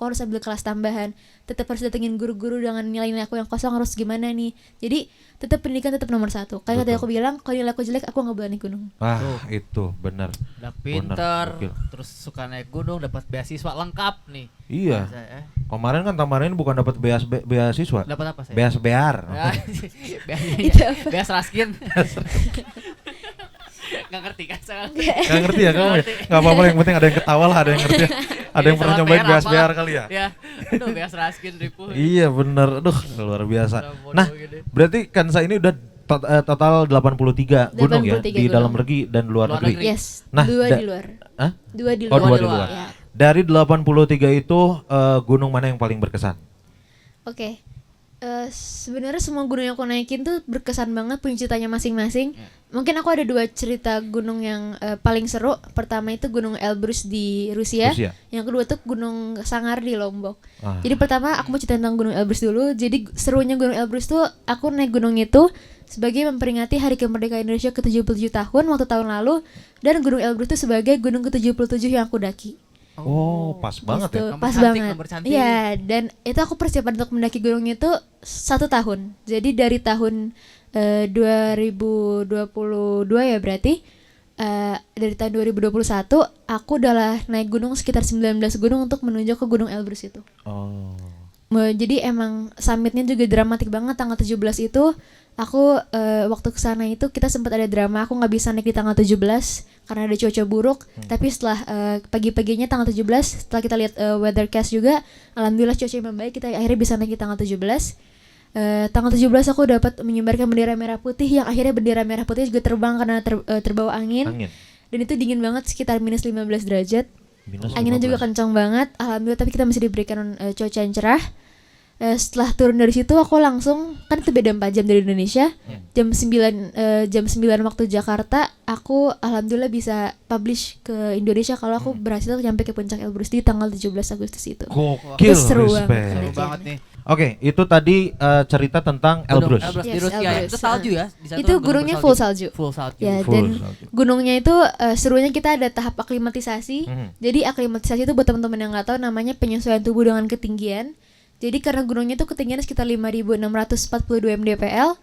Speaker 1: harus ambil kelas tambahan. Tetap harus datengin guru-guru dengan nilai-nilai aku yang kosong, harus gimana nih. Jadi tetap pendidikan tetap nomor satu. Kayak tadi
Speaker 2: Betul.
Speaker 1: aku bilang, kalau nilai aku jelek, aku nggak boleh naik gunung.
Speaker 2: Ah, itu benar.
Speaker 3: Udah pinter,
Speaker 2: gokil.
Speaker 3: terus suka naik gunung, dapat beasiswa lengkap nih.
Speaker 2: Iya.
Speaker 3: Saya,
Speaker 2: Kemarin kan Tamarin bukan dapat beasiswa.
Speaker 3: dapat apa saya?
Speaker 2: Beas bear.
Speaker 3: Ah,
Speaker 1: Itu apa?
Speaker 3: Beas raskin. Gak ngerti kan saya.
Speaker 2: Gak ngerti ya kamu ya? Gak apa-apa, yang penting ada yang ketawa lah, ada yang ngerti. Ada yang pernah nyobain beas bear kali ya?
Speaker 3: Ya. Aduh, beas raskin ribu.
Speaker 2: Iya bener, aduh luar biasa.
Speaker 3: Bodoh
Speaker 2: Nah,
Speaker 3: gini.
Speaker 2: berarti Kansa ini udah total 83 gunung ya,
Speaker 1: 83
Speaker 2: di dalam
Speaker 1: gunung.
Speaker 2: negeri dan luar
Speaker 3: Luar
Speaker 2: negeri.
Speaker 3: negeri.
Speaker 1: Yes,
Speaker 2: Nah,
Speaker 1: dua
Speaker 2: da-
Speaker 1: di luar.
Speaker 2: Hah?
Speaker 1: Dua di
Speaker 2: Oh,
Speaker 1: luar.
Speaker 2: dua di luar.
Speaker 1: Ya.
Speaker 2: Dari 83 itu gunung mana yang paling berkesan?
Speaker 1: Oke. Sebenarnya semua gunung yang aku naikin tuh berkesan banget, punya ceritanya masing-masing. Mungkin aku ada dua cerita gunung yang paling seru. Pertama itu Gunung Elbrus di Rusia.
Speaker 2: Rusia.
Speaker 1: Yang kedua tuh Gunung Sangar di Lombok.
Speaker 2: Ah.
Speaker 1: Jadi pertama aku mau cerita tentang Gunung Elbrus dulu. Jadi serunya Gunung Elbrus tuh aku naik gunung itu sebagai memperingati Hari Kemerdekaan Indonesia ke-77 tahun waktu tahun lalu, dan Gunung Elbrus itu sebagai gunung ke-77 yang aku daki.
Speaker 2: Oh, pas banget ya.
Speaker 1: Gitu,
Speaker 3: Gambar
Speaker 1: pas
Speaker 3: cantik,
Speaker 1: banget.
Speaker 3: gambar cantik.
Speaker 1: Iya, dan itu aku persiapan untuk mendaki gunung itu 1 tahun. Jadi dari tahun 2022 ya berarti dari tahun 2021 aku udah naik gunung sekitar 19 gunung untuk menuju ke Gunung Elbrus itu.
Speaker 2: Oh.
Speaker 1: Jadi emang summitnya juga dramatik banget. Tanggal 17 itu aku waktu kesana itu kita sempat ada drama, aku nggak bisa naik di tanggal 17 karena ada cuaca buruk. Tapi setelah pagi-paginya tanggal 17, setelah kita lihat weathercast juga, alhamdulillah cuacanya membaik, kita akhirnya bisa naik di tanggal 17. Tanggal 17 aku dapat menyebarkan bendera merah putih, yang akhirnya bendera merah putih juga terbang karena terbawa angin. Dan itu dingin banget, sekitar minus 15 derajat. Anginnya juga kencang banget, alhamdulillah, tapi kita masih diberikan cuaca yang cerah. Setelah turun dari situ aku langsung, kan itu beda 4 jam dari Indonesia, jam 9 waktu Jakarta, aku alhamdulillah bisa publish ke Indonesia kalau aku berhasil nyampe ke puncak Elbrus di tanggal 17 Agustus itu.
Speaker 2: Gokil,
Speaker 1: Itu seru
Speaker 2: respect.
Speaker 1: banget.
Speaker 3: Seru banget nih.
Speaker 2: Oke, itu tadi cerita tentang Elbrus.
Speaker 3: Elbrus di
Speaker 1: Yes,
Speaker 3: Rusia ya.
Speaker 1: Elbrus.
Speaker 3: Itu salju ya. Di sana
Speaker 1: Itu
Speaker 3: gunung
Speaker 1: gunungnya
Speaker 3: bersalju.
Speaker 1: full salju.
Speaker 3: Full salju.
Speaker 1: Ya,
Speaker 2: Full
Speaker 1: dan
Speaker 2: salju.
Speaker 1: gunungnya itu serunya kita ada tahap aklimatisasi.
Speaker 2: Mhm.
Speaker 1: Jadi aklimatisasi itu buat teman-teman yang nggak tahu, namanya penyesuaian tubuh dengan ketinggian. Jadi karena gunungnya itu ketinggiannya sekitar 5.642 mdpl,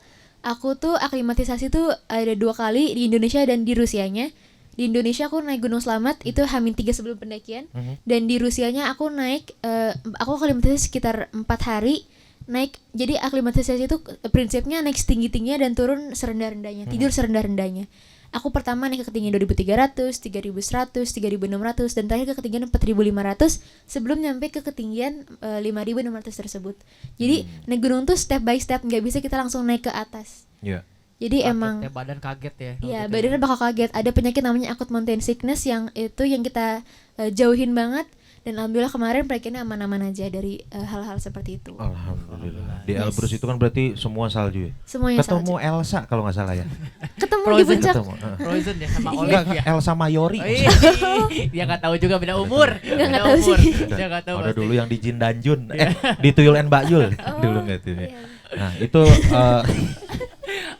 Speaker 1: aku tuh aklimatisasi tuh ada 2 kali di Indonesia dan di Rusianya. Di Indonesia aku naik Gunung Slamet itu H-3 sebelum pendakian, dan di Rusianya aku naik aku aklimatisasi sekitar 4 hari naik. Jadi aklimatisasi itu prinsipnya naik setinggi-tingginya dan turun serendah-rendahnya, tidur serendah-rendahnya. Aku pertama naik ke ketinggian 2.300, 3.100, 3.600, dan terakhir ke ketinggian 4.500 sebelum nyampe ke ketinggian 5.600 tersebut. Jadi naik gunung tuh step by step, nggak bisa kita langsung naik ke atas.
Speaker 2: Iya.
Speaker 1: Jadi
Speaker 3: Kaget
Speaker 1: emang
Speaker 3: ya, badan kaget ya. kalau
Speaker 1: ya
Speaker 3: gitu
Speaker 1: badannya bakal kaget. Ada penyakit namanya acute mountain sickness yang kita jauhin banget. Dan alhamdulillah kemarin pendakiannya aman-aman aja dari hal-hal seperti itu.
Speaker 2: Alhamdulillah. Di
Speaker 1: Yes.
Speaker 2: Elbrus itu kan berarti semua salju ya.
Speaker 1: Semuanya
Speaker 2: Ketemu
Speaker 1: salju.
Speaker 2: Elsa kalau nggak salah ya.
Speaker 1: Ketemu di
Speaker 3: Frozen.
Speaker 1: puncak.
Speaker 2: Ketemu.
Speaker 3: Frozen ya sama
Speaker 1: Iya.
Speaker 3: Olive
Speaker 2: Enggak,
Speaker 3: ya.
Speaker 2: Elsa Mayori.
Speaker 3: Oh, iya. Dia nggak tahu juga beda umur.
Speaker 1: Nggak tahu sih.
Speaker 3: Dia nggak tahu.
Speaker 2: Ada
Speaker 3: pasti.
Speaker 2: dulu yang di Jin Danjun, di Tuyul and Mbak Yul dulu nggak itu.
Speaker 1: Iya.
Speaker 2: Nah itu,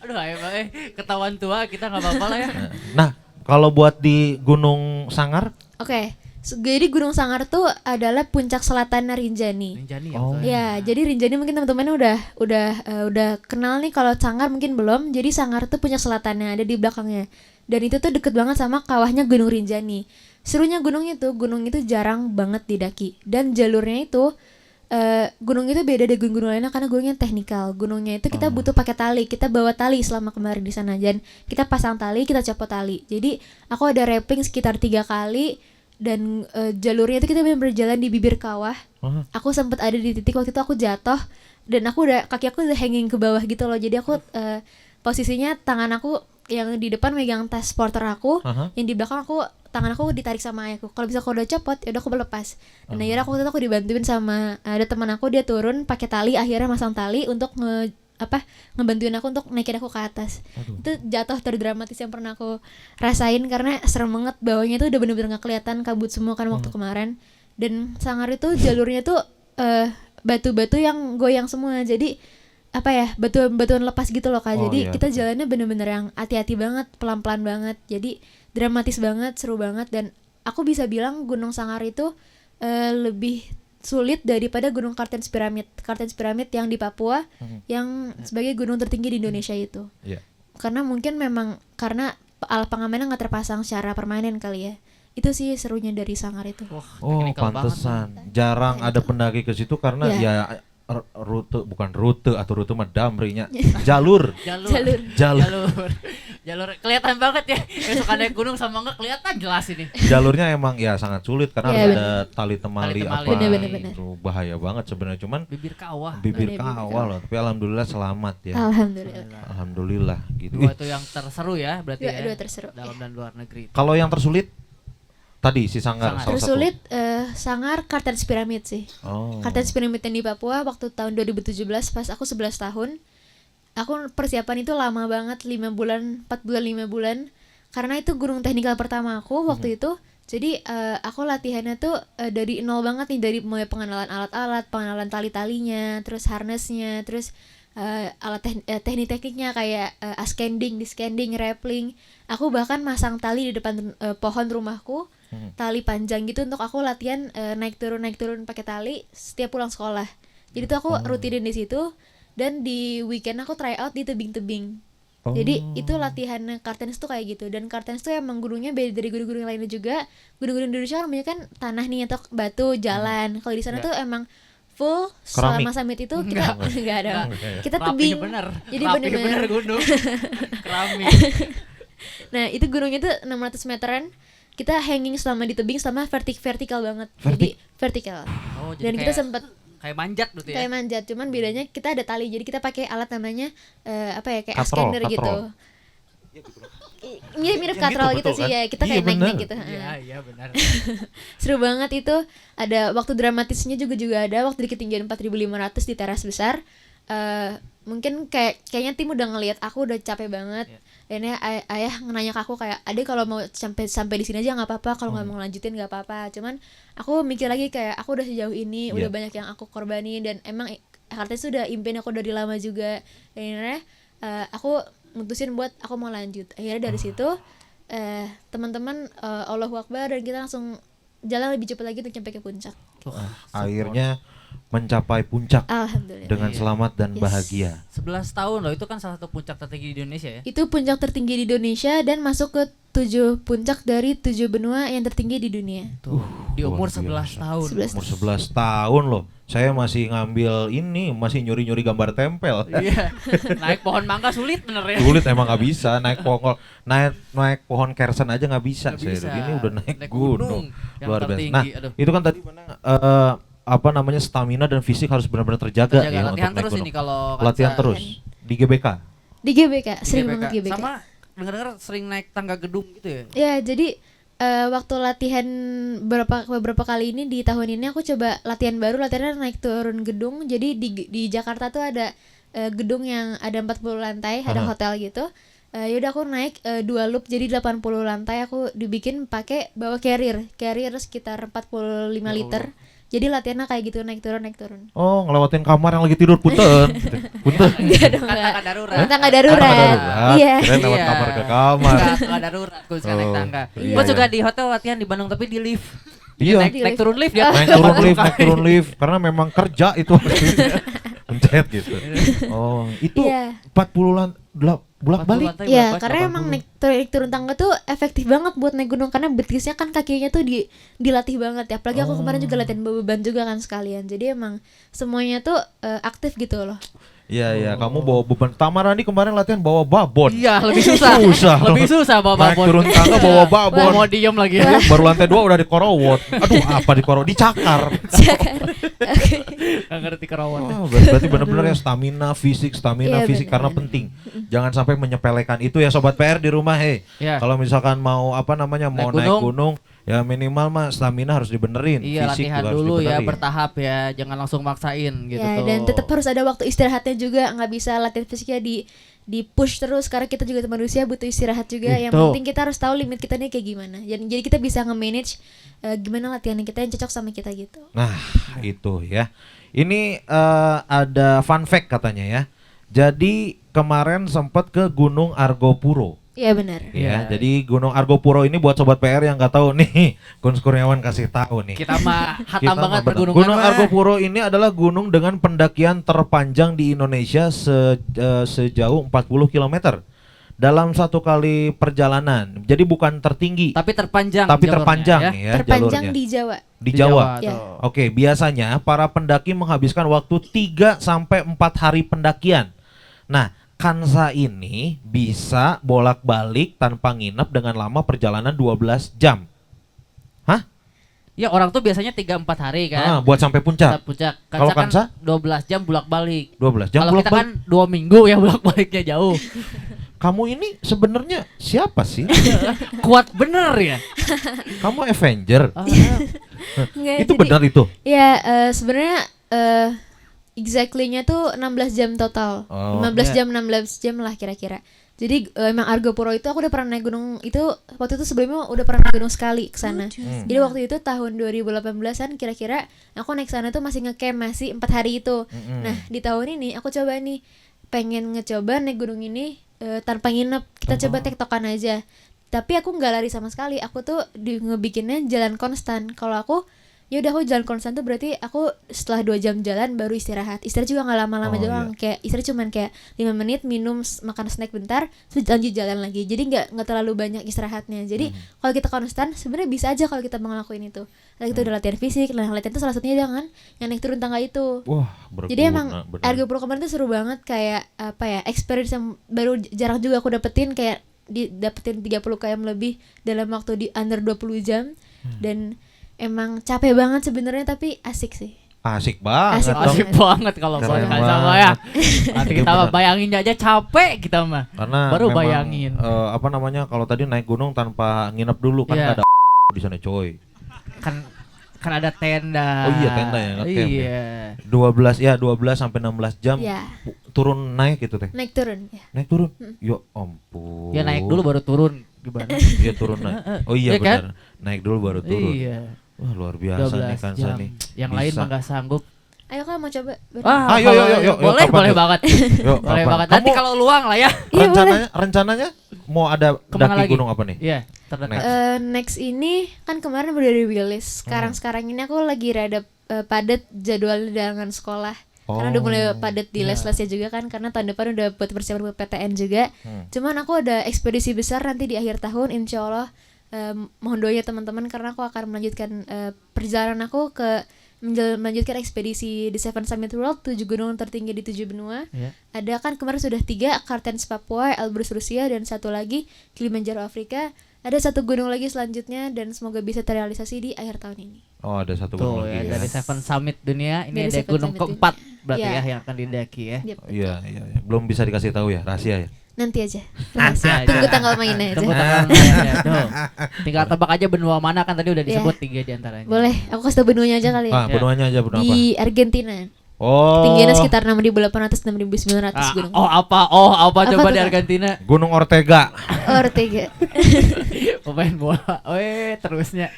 Speaker 3: Aduh, emang ketahuan tua kita nggak apa-apa lah ya.
Speaker 2: nah kalau buat di Gunung Sangar,
Speaker 1: Oke. Jadi Gunung Sangar tuh adalah puncak selatan Rinjani.
Speaker 3: Rinjani ya.
Speaker 2: Oh.
Speaker 3: maksudnya.
Speaker 1: Ya, jadi Rinjani mungkin teman-teman udah kenal nih. Kalau Sangar mungkin belum. Jadi Sangar tuh puncak selatannya, ada di belakangnya. Dan itu tuh deket banget sama kawahnya Gunung Rinjani. Serunya gunung itu jarang banget didaki. Dan jalurnya itu gunung itu beda dari gunung lainnya karena gunungnya teknikal. Gunungnya itu kita butuh pakai tali. Kita bawa tali selama kemarin di sana, dan kita pasang tali, kita copot tali. Jadi aku ada rapping sekitar 3 kali. Dan jalurnya itu kita benar berjalan di bibir kawah. Aku sempat ada di titik waktu itu aku jatuh, dan kaki aku udah hanging ke bawah gitu loh. Jadi aku posisinya tangan aku yang di depan megang tas porter aku, yang di belakang tangan aku ditarik sama ayahku. Kalau bisa aku udah copot, ya udah aku berlepas. Dan akhirnya waktu itu aku dibantuin sama ada teman aku, dia turun pakai tali, akhirnya masang tali untuk ngebantuin aku untuk naikin aku ke atas. Itu jatuh terdramatis yang pernah aku rasain karena serem banget. Bawahnya tuh udah bener-bener gak kelihatan, kabut semua kan waktu kemarin. Dan Sangar itu jalurnya tuh batu-batu yang goyang semua. Jadi batuan lepas gitu loh Kak.
Speaker 2: Oh,
Speaker 1: Jadi
Speaker 2: iya,
Speaker 1: kita
Speaker 2: betul.
Speaker 1: jalannya bener-bener yang hati-hati banget, pelan-pelan banget. Jadi dramatis banget, seru banget. Dan aku bisa bilang Gunung Sangar itu lebih sulit daripada Gunung Kartens Pyramid. Kartens Pyramid yang di Papua, yang sebagai gunung tertinggi di Indonesia itu.
Speaker 2: Iya.
Speaker 1: Karena mungkin memang karena alat pengamannya nggak terpasang secara permanen kali ya. Itu sih serunya dari Sangar itu.
Speaker 3: Wah,
Speaker 2: Oh,
Speaker 3: teknikal banget.
Speaker 2: pantesan. Jarang ada pendaki ke situ karena
Speaker 1: Iya.
Speaker 2: ya bukan rute atau rute mah damrinya. Jalur.
Speaker 3: Jalur kelihatan banget ya. Besok naik gunung sama enggak kelihatan jelas ini.
Speaker 2: Jalurnya emang ya sangat sulit karena
Speaker 1: Iya,
Speaker 2: harus
Speaker 1: bener.
Speaker 2: ada tali temali
Speaker 3: Tali temali.
Speaker 2: apa.
Speaker 1: Bener.
Speaker 2: Itu bahaya banget sebenarnya, cuman
Speaker 3: Bibir kawah.
Speaker 2: bibir
Speaker 1: Bibir
Speaker 2: kawah
Speaker 1: kawah.
Speaker 2: loh. Tapi alhamdulillah selamat ya.
Speaker 1: Alhamdulillah.
Speaker 2: Alhamdulillah gitu.
Speaker 3: Dua itu yang terseru ya berarti ya.
Speaker 1: Dua terseru.
Speaker 3: Dalam dan luar negeri.
Speaker 2: Kalau yang tersulit tadi si Sangar
Speaker 3: Sangar.
Speaker 2: salah
Speaker 1: Tersulit Sangar Kartens Pyramid sih.
Speaker 2: satu. Oh.
Speaker 1: Kartens Pyramid yang di Papua waktu tahun 2017 pas aku 11 tahun. Aku persiapan itu lama banget, 5 bulan, 4 bulan, 5 bulan. Karena itu gunung teknikal pertama aku waktu itu. Jadi aku latihannya tuh dari nol banget nih, dari mulai pengenalan alat-alat, pengenalan tali-talinya, terus harnessnya, terus teknik-tekniknya kayak ascending, descending, rappelling. Aku bahkan masang tali di depan pohon rumahku, tali panjang gitu untuk aku latihan naik turun pakai tali setiap pulang sekolah. Jadi tuh aku rutinin di situ, dan di weekend aku try out di tebing-tebing. Jadi itu latihan Kartens tuh kayak gitu. Dan Kartens tuh emang gunungnya beda dari gunung-gunung lainnya juga. Gunung-gunung Indonesia kan banyak kan tanah nih atau batu, jalan. Kalau di sana tuh emang full selama summit itu kita enggak ada. Kita tebing.
Speaker 3: bener.
Speaker 1: Jadi
Speaker 3: Rapi
Speaker 1: bener-bener
Speaker 3: bener gunung. Keramik.
Speaker 1: Nah, itu gunungnya tuh 600 meteran. Kita hanging selama di tebing selama vertikal banget. Jadi vertikal.
Speaker 3: Oh, jadi
Speaker 1: Dan kita
Speaker 3: kayak-
Speaker 1: sempat
Speaker 3: kayak manjat gitu ya.
Speaker 1: kayak manjat, cuman bedanya kita ada tali. Jadi kita pakai alat namanya kayak
Speaker 2: Katrol,
Speaker 1: extender gitu.
Speaker 2: katrol.
Speaker 1: Mirip-mirip
Speaker 2: Yang
Speaker 1: katrol
Speaker 2: gitu,
Speaker 1: gitu
Speaker 2: betul
Speaker 1: sih
Speaker 2: kan?
Speaker 1: ya. Kita
Speaker 2: Iya,
Speaker 1: kayak naik-naik
Speaker 2: bener.
Speaker 1: gitu.
Speaker 3: Iya benar.
Speaker 1: Seru banget itu. Ada waktu dramatisnya juga ada waktu di ketinggian 4.500 di teras besar. Mungkin kayaknya tim udah ngelihat aku udah capek banget. Dan ya, ayah nanya ke aku kayak, "Adek kalau mau sampai di sini aja nggak apa-apa, kalau nggak mau lanjutin nggak apa-apa." Cuman aku mikir lagi kayak aku udah sejauh ini, udah banyak yang aku korbanin dan emang artinya sudah impian aku dari lama juga. Dan akhirnya aku mutusin buat aku mau lanjut. Akhirnya dari situ teman-teman Allahu Akbar dan kita langsung jalan lebih cepat lagi untuk sampai ke puncak.
Speaker 2: Akhirnya mencapai puncak
Speaker 1: Alhamdulillah.
Speaker 2: dengan selamat dan
Speaker 1: Yes.
Speaker 2: bahagia.
Speaker 3: 11 tahun loh, itu kan salah satu puncak tertinggi di Indonesia ya.
Speaker 1: Itu puncak tertinggi di Indonesia dan masuk ke 7 puncak dari 7 benua yang tertinggi di dunia.
Speaker 3: Tuh, di umur
Speaker 2: luar
Speaker 3: 11
Speaker 2: biasa.
Speaker 3: tahun.
Speaker 1: 11
Speaker 2: Umur 11 tahun loh. Saya masih ngambil ini, masih nyuri-nyuri gambar tempel.
Speaker 3: Iya. Naik pohon mangga sulit bener ya.
Speaker 2: Sulit emang nggak bisa naik pohon kersen aja nggak bisa.
Speaker 3: Nggak bisa.
Speaker 2: Ini udah naik
Speaker 3: Naik
Speaker 2: gunung.
Speaker 3: yang
Speaker 2: Luar biasa.
Speaker 3: tertinggi,
Speaker 2: Nah,
Speaker 3: aduh.
Speaker 2: itu kan tadi mana apa namanya stamina dan fisik harus benar-benar terjaga,
Speaker 3: Terjaga,
Speaker 2: ya
Speaker 3: latihan
Speaker 2: untuk naik
Speaker 3: terus
Speaker 2: gunung.
Speaker 3: ini kalau
Speaker 2: Latihan
Speaker 3: Kansa.
Speaker 2: terus di GBK.
Speaker 1: Di GBK,
Speaker 3: Di
Speaker 1: sering
Speaker 3: GBK.
Speaker 1: banget GBK.
Speaker 3: Sama dengar-dengar sering naik tangga gedung gitu ya.
Speaker 1: Ya, jadi waktu latihan beberapa kali ini di tahun ini aku coba latihannya naik turun gedung. Jadi di Jakarta tuh ada gedung yang ada 40 lantai, ada hotel gitu. Yaudah aku naik 2 loop jadi 80 lantai. Aku dibikin pakai bawa carrier sekitar 45 liter. Jadi latihannya kayak gitu, naik turun.
Speaker 2: Oh, ngelewatin kamar yang lagi tidur punten. Punten.
Speaker 1: Enggak dong,
Speaker 3: Kan
Speaker 1: enggak.
Speaker 3: tangga darurat.
Speaker 1: Tangga darurat. Iya.
Speaker 2: Kirain lewat
Speaker 3: Iya.
Speaker 2: kamar ke kamar.
Speaker 3: Enggak darurat, gue suka naik
Speaker 2: Oh,
Speaker 3: tangga.
Speaker 2: iya,
Speaker 3: Gue
Speaker 2: iya.
Speaker 3: juga di hotel latihan di Bandung tapi di lift.
Speaker 2: Iya.
Speaker 3: Naik turun lift ya.
Speaker 2: Naik turun lift karena memang kerja itu pencet gitu. Oh, itu
Speaker 1: Iya.
Speaker 2: 40 bolak-balik.
Speaker 1: Iya, karena emang naik turun tangga tuh efektif banget buat naik gunung karena betisnya kan kakinya tuh dilatih banget ya. Apalagi aku kemarin juga latihan bawa beban juga kan sekalian. Jadi emang semuanya tuh aktif gitu loh.
Speaker 2: Iya, iya, kamu bawa beban. Tamarandi kemarin latihan bawa babon.
Speaker 3: Iya, lebih susah.
Speaker 2: Susah.
Speaker 3: Lebih susah bawa
Speaker 2: Naik
Speaker 3: babon.
Speaker 2: turun tangga bawa babon.
Speaker 3: Mau diem lagi.
Speaker 2: Iya, baru lantai 2 udah dikorowot. Aduh, apa dikorowot? Dicakar.
Speaker 3: Enggak ngerti kerawat.
Speaker 2: Oh, berarti benar-benar ya stamina fisik
Speaker 1: Iya, bener,
Speaker 2: karena
Speaker 1: bener.
Speaker 2: penting. Jangan sampai menyepelekan itu ya sobat PR di rumah.
Speaker 3: Iya.
Speaker 2: Kalau misalkan mau mau naik gunung, ya minimal mah stamina harus dibenerin.
Speaker 3: Iya,
Speaker 2: fisik
Speaker 3: latihan
Speaker 2: juga harus
Speaker 3: dulu ya,
Speaker 2: dibenerin.
Speaker 3: bertahap ya, jangan langsung maksain gitu
Speaker 1: Ya,
Speaker 3: tuh.
Speaker 1: dan tetap harus ada waktu istirahatnya juga. Nggak bisa latihan fisiknya di push terus karena kita juga manusia butuh istirahat juga. Yang
Speaker 3: Betul.
Speaker 1: penting kita harus tahu limit kita nih kayak gimana. Jadi kita bisa nge-manage gimana latihan kita yang cocok sama kita gitu.
Speaker 2: Nah, itu ya. Ini ada fun fact katanya ya. Jadi kemarin sempat ke Gunung Argopuro.
Speaker 1: Iya benar.
Speaker 2: Ya,
Speaker 3: Iya.
Speaker 2: jadi Gunung Argopuro ini buat sobat PR yang nggak tahu nih, Gun Kurniawan kasih tahu nih.
Speaker 3: Kita mah hatam
Speaker 2: Kita
Speaker 3: banget
Speaker 2: mah benar.
Speaker 3: pergunungan
Speaker 2: Gunung
Speaker 3: mah.
Speaker 2: Argopuro ini adalah gunung dengan pendakian terpanjang di Indonesia sejauh 40 km dalam satu kali perjalanan. Jadi bukan tertinggi,
Speaker 3: Tapi terpanjang
Speaker 2: tapi
Speaker 3: jalurnya,
Speaker 2: terpanjang
Speaker 3: ya.
Speaker 2: nih ya
Speaker 1: Terpanjang
Speaker 2: jalurnya.
Speaker 1: di Jawa.
Speaker 2: Di Jawa.
Speaker 1: Ya.
Speaker 3: tuh.
Speaker 2: Oke, biasanya para pendaki menghabiskan waktu 3 sampai 4 hari pendakian. Nah, Kansa ini bisa bolak-balik tanpa nginep dengan lama perjalanan 12 jam. Hah?
Speaker 3: Ya orang tuh biasanya 3-4 hari kan.
Speaker 2: Buat sampai puncak.
Speaker 3: Puncak.
Speaker 2: Kalau
Speaker 3: Kansa
Speaker 2: Kansa?
Speaker 3: kan 12 jam bolak-balik.
Speaker 2: 12 jam
Speaker 3: Kalau kita
Speaker 2: bolak-balik.
Speaker 3: kan 2 minggu ya bolak-baliknya jauh.
Speaker 2: Kamu ini sebenarnya siapa sih?
Speaker 3: Kuat bener ya.
Speaker 2: Kamu Avenger.
Speaker 1: Nggak,
Speaker 2: Itu
Speaker 1: jadi-
Speaker 2: benar itu.
Speaker 1: Ya sebenarnya exactly-nya tuh 16 jam total.
Speaker 2: Oh,
Speaker 1: 15
Speaker 3: ya.
Speaker 1: jam 16 jam lah kira-kira. Jadi emang Argopuro itu aku udah pernah naik gunung itu waktu itu sebelumnya udah pernah naik gunung sekali ke sana. Jadi waktu itu tahun 2018-an kira-kira aku naik sana tuh masih ngecamp masih 4 hari itu. Nah, di tahun ini aku coba nih pengen ngecoba naik gunung ini tanpa nginep. Kita coba tektokan aja. Tapi aku nggak lari sama sekali. Aku tuh ngebikinnya jalan konstan. Kalau aku ya udah aku jalan konstan tuh berarti aku setelah 2 jam jalan baru istirahat juga nggak lama-lama
Speaker 2: Oh,
Speaker 1: doang, kayak istirahat cuman kayak 5 menit minum makan snack bentar terus lanjut jalan lagi, jadi nggak terlalu banyak istirahatnya. Jadi kalau kita konstan sebenarnya bisa aja kalau kita mau ngelakuin itu. Lalu kita udah latihan fisik, latihan itu salah satunya jangan yang naik turun tangga itu.
Speaker 2: Wah, berguna.
Speaker 1: Jadi emang
Speaker 2: bener.
Speaker 1: Ergo Pro kemarin tuh seru banget, kayak apa ya, experience yang baru jarang juga aku dapetin, kayak dapetin 30 km lebih dalam waktu di under 20 jam. Dan emang capek banget sebenarnya tapi asik sih.
Speaker 2: Asik banget
Speaker 1: Asik
Speaker 2: dong.
Speaker 3: Asik banget kalau
Speaker 2: Keren
Speaker 3: buat sama ya. Nanti kita mah
Speaker 2: Bener.
Speaker 3: bayangin aja capek kita mah.
Speaker 2: Karena
Speaker 3: Baru
Speaker 2: memang,
Speaker 3: bayangin.
Speaker 2: apa namanya, kalau tadi naik gunung tanpa nginep dulu kan
Speaker 3: Iya.
Speaker 2: nggak ada di sana coy.
Speaker 3: Kan ada tenda.
Speaker 2: Oh iya, tenda ya, ngecamp ya.
Speaker 3: Iya.
Speaker 2: 12 sampai 16 jam
Speaker 1: Ya,
Speaker 2: turun naik gitu teh.
Speaker 1: naik turun ya.
Speaker 2: Naik turun. Ya ampun.
Speaker 3: Ya naik dulu baru turun gimana?
Speaker 2: Iya turun naik. Oh iya
Speaker 3: Iya kan?
Speaker 2: benar. Naik dulu baru turun.
Speaker 3: Iya.
Speaker 2: Wah, luar biasa nih
Speaker 3: 12
Speaker 2: Kansa
Speaker 3: jam.
Speaker 2: nih.
Speaker 3: Yang
Speaker 2: Bisa.
Speaker 3: lain mah nggak sanggup.
Speaker 1: Ayo kak mau coba.
Speaker 2: Ayo, yuk,
Speaker 3: Boleh,
Speaker 2: kapan
Speaker 3: boleh
Speaker 2: yuk?
Speaker 3: banget.
Speaker 2: Yuk,
Speaker 3: Boleh
Speaker 2: kapan?
Speaker 3: banget. Nanti
Speaker 2: Kamu
Speaker 3: kalau luang lah ya.
Speaker 1: Iya,
Speaker 2: rencananya mau ada
Speaker 3: Kemana
Speaker 2: daki
Speaker 3: lagi?
Speaker 2: gunung apa nih?
Speaker 3: Iya, terdekat.
Speaker 2: Next.
Speaker 1: Next ini kan kemarin udah rilis. Sekarang ini aku lagi rada padat jadwal dengan sekolah. Karena udah mulai padat di les-lesnya juga kan, karena tahun depan udah buat persiapan buat PTN juga. Cuman aku ada ekspedisi besar nanti di akhir tahun, insya Allah. Mohon doanya teman-teman karena aku akan melanjutkan perjalanan aku ke melanjutkan ekspedisi The Seven Summit World, 7 gunung tertinggi di 7 benua.
Speaker 3: Iya.
Speaker 1: Ada kan kemarin sudah 3, Kartens Papua, Elbrus Rusia, dan satu lagi Kilimanjaro Afrika. Ada 1 gunung lagi selanjutnya dan semoga bisa terrealisasi di akhir tahun ini.
Speaker 2: Oh, ada satu
Speaker 3: Tuh
Speaker 2: gunung
Speaker 3: ya,
Speaker 2: lagi ya.
Speaker 3: dari Seven Summit dunia ini
Speaker 1: Dari
Speaker 3: ada
Speaker 1: Seven
Speaker 3: gunung
Speaker 1: Summit
Speaker 3: keempat
Speaker 1: dunia.
Speaker 3: berarti
Speaker 1: Iya.
Speaker 3: ya yang akan didaki ya.
Speaker 1: Yep.
Speaker 2: Iya. Belum bisa dikasih tahu ya, rahasia ya.
Speaker 1: Nanti aja.
Speaker 3: Nanti aja.
Speaker 1: Tunggu tanggal mainnya aja.
Speaker 3: Tunggu tanggal mainnya, tuh. Tinggal tebak aja benua mana, kan tadi udah
Speaker 1: Iya.
Speaker 3: disebut 3 diantaranya.
Speaker 1: Boleh, aku kasih tau benuanya aja kali ya.
Speaker 2: Ah, benuanya aja benua apa?
Speaker 1: Di Argentina.
Speaker 2: Oh.
Speaker 1: Tingginya sekitar 6.800 6.900
Speaker 3: Ah,
Speaker 1: gunung.
Speaker 3: apa
Speaker 1: Apa
Speaker 3: coba
Speaker 1: tuh,
Speaker 3: di
Speaker 1: Kak?
Speaker 3: Argentina?
Speaker 2: Gunung Ortega.
Speaker 1: Ortega.
Speaker 3: Pemain bola. Terusnya.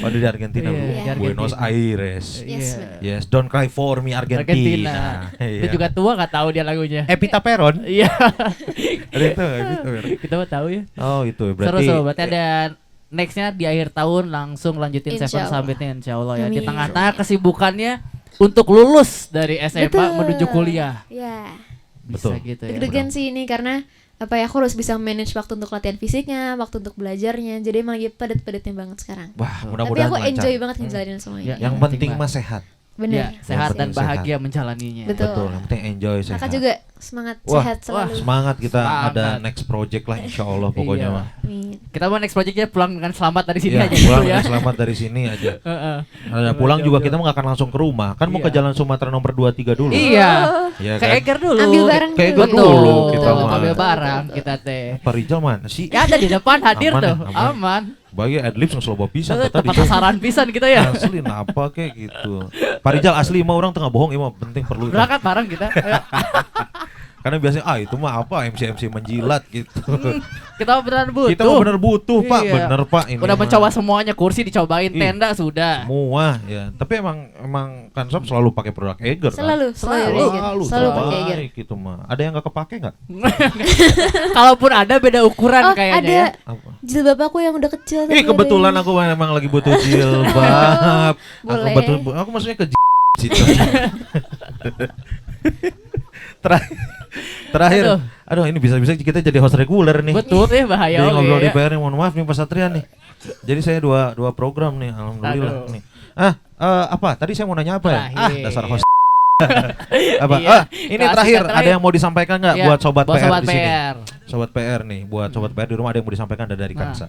Speaker 2: Oh, di Argentina.
Speaker 3: Iya,
Speaker 2: bro.
Speaker 1: di
Speaker 3: Argentina.
Speaker 2: Buenos Aires.
Speaker 1: Yes,
Speaker 3: Iya.
Speaker 2: Yes, don't cry for me
Speaker 3: Argentina.
Speaker 2: Argentina.
Speaker 3: Itu
Speaker 2: Iya.
Speaker 3: juga tua nggak tahu dia lagunya.
Speaker 2: Epita Peron.
Speaker 3: Iya.
Speaker 2: Ada itu, Epita Peron.
Speaker 3: Kita mah tahu ya.
Speaker 2: Oh, itu berarti.
Speaker 3: Seru-seru. Berarti ada nextnya di akhir tahun langsung lanjutin
Speaker 1: Insya
Speaker 3: Seven
Speaker 1: Allah.
Speaker 3: Summitnya insya Allah ya. Di
Speaker 1: Amin.
Speaker 3: tengah-tengah kesibukannya untuk lulus dari SMA
Speaker 1: Betul.
Speaker 3: menuju kuliah.
Speaker 1: Ya.
Speaker 3: Bisa
Speaker 2: Betul.
Speaker 3: gitu ya.
Speaker 1: Deg-degan sih ini karena apa ya, aku harus bisa manage waktu untuk latihan fisiknya, waktu untuk belajarnya. Jadi emang lagi padat-padatnya banget sekarang.
Speaker 2: Wah,
Speaker 1: Tapi
Speaker 2: mudah-mudahan
Speaker 1: aku
Speaker 2: lancar.
Speaker 1: enjoy banget ngejalanin semuanya.
Speaker 3: Ya,
Speaker 2: Yang
Speaker 3: Yang
Speaker 2: penting
Speaker 3: penting
Speaker 2: mah sehat.
Speaker 1: Bener.
Speaker 3: Ya, sehat dan
Speaker 2: penting
Speaker 3: bahagia menjalaninya.
Speaker 1: Betul.
Speaker 2: Betul, yang penting enjoy sehat.
Speaker 1: Kakak juga semangat
Speaker 2: Wah,
Speaker 1: sehat selalu.
Speaker 2: Semangat kita
Speaker 3: Semangat.
Speaker 2: ada next project lah insya Allah pokoknya
Speaker 3: Iya.
Speaker 2: mah.
Speaker 1: Amin.
Speaker 3: Kita mau next projectnya pulang dengan selamat dari sini
Speaker 2: Iya,
Speaker 3: aja
Speaker 2: pulang
Speaker 3: dulu ya.
Speaker 2: dengan selamat dari sini aja.
Speaker 3: Heeh.
Speaker 2: Ada pulang juga kita nggak akan langsung ke rumah. Kan mau
Speaker 3: Iya.
Speaker 2: ke Jalan Sumatera nomor 23 dulu.
Speaker 3: Iya.
Speaker 2: Iya
Speaker 3: Ke
Speaker 2: kan?
Speaker 3: Eger dulu.
Speaker 1: Ambil barang
Speaker 2: Kayak
Speaker 1: dulu.
Speaker 2: gue dulu kita
Speaker 3: Betul,
Speaker 2: mah.
Speaker 3: ambil barang kita teh.
Speaker 2: Pak Rijal mana sih?
Speaker 3: Ya ada di depan hadir
Speaker 2: Aman ya,
Speaker 3: tuh.
Speaker 2: aman.
Speaker 3: Aman.
Speaker 2: Bagi adlibs nggak selalu pisan tadi.
Speaker 3: Tepat sasaran pisan kita ya.
Speaker 2: Asli apa kayak gitu. Pak Rijal asli mah orang tengah bohong, emang penting perlu.
Speaker 3: Berangkat bareng kita. Ayo.
Speaker 2: Karena biasanya itu mah apa MC menjilat gitu.
Speaker 3: Kita beneran butuh.
Speaker 2: Kita mau bener butuh Pak,
Speaker 3: Iya.
Speaker 2: bener Pak ini.
Speaker 3: Udah
Speaker 2: mah.
Speaker 3: mencoba semuanya, kursi dicobain,
Speaker 2: Ih.
Speaker 3: tenda sudah.
Speaker 2: Semua ya. Tapi emang kan sob selalu pakai produk Eger kan.
Speaker 1: Selalu
Speaker 2: Selalu
Speaker 1: pakai Eger.
Speaker 2: terbaik gitu mah. Ada yang nggak kepake nggak?
Speaker 3: Kalaupun ada beda ukuran
Speaker 1: Oh,
Speaker 3: kayaknya
Speaker 1: ada
Speaker 3: ya.
Speaker 2: Apa?
Speaker 1: jilbab aku yang udah kecil. tapi
Speaker 2: Kebetulan
Speaker 1: ada
Speaker 2: aku memang lagi butuh jilbab.
Speaker 1: Boleh.
Speaker 2: Aku maksudnya ke situ. Terakhir. Aduh, ini bisa-bisa kita jadi host reguler nih.
Speaker 3: Betul ya, bahaya.
Speaker 2: Jadi
Speaker 3: oke
Speaker 2: ngobrol di
Speaker 3: ya.
Speaker 2: PR nih, mohon maaf nih Pak Satria nih. Jadi saya dua program nih, alhamdulillah
Speaker 3: Aduh.
Speaker 2: nih. Apa? Tadi saya mau nanya apa ya?
Speaker 3: Terakhir.
Speaker 2: Dasar host. Apa?
Speaker 3: Iya.
Speaker 2: Ini
Speaker 3: Keasikan
Speaker 2: terakhir,
Speaker 3: terakhir.
Speaker 2: ada yang mau disampaikan nggak
Speaker 3: Iya,
Speaker 2: buat sobat PR
Speaker 3: sobat
Speaker 2: di sini?
Speaker 3: PR.
Speaker 2: Sobat PR nih, buat sobat PR di rumah ada yang mau disampaikan dari
Speaker 3: Nah.
Speaker 2: Kansa.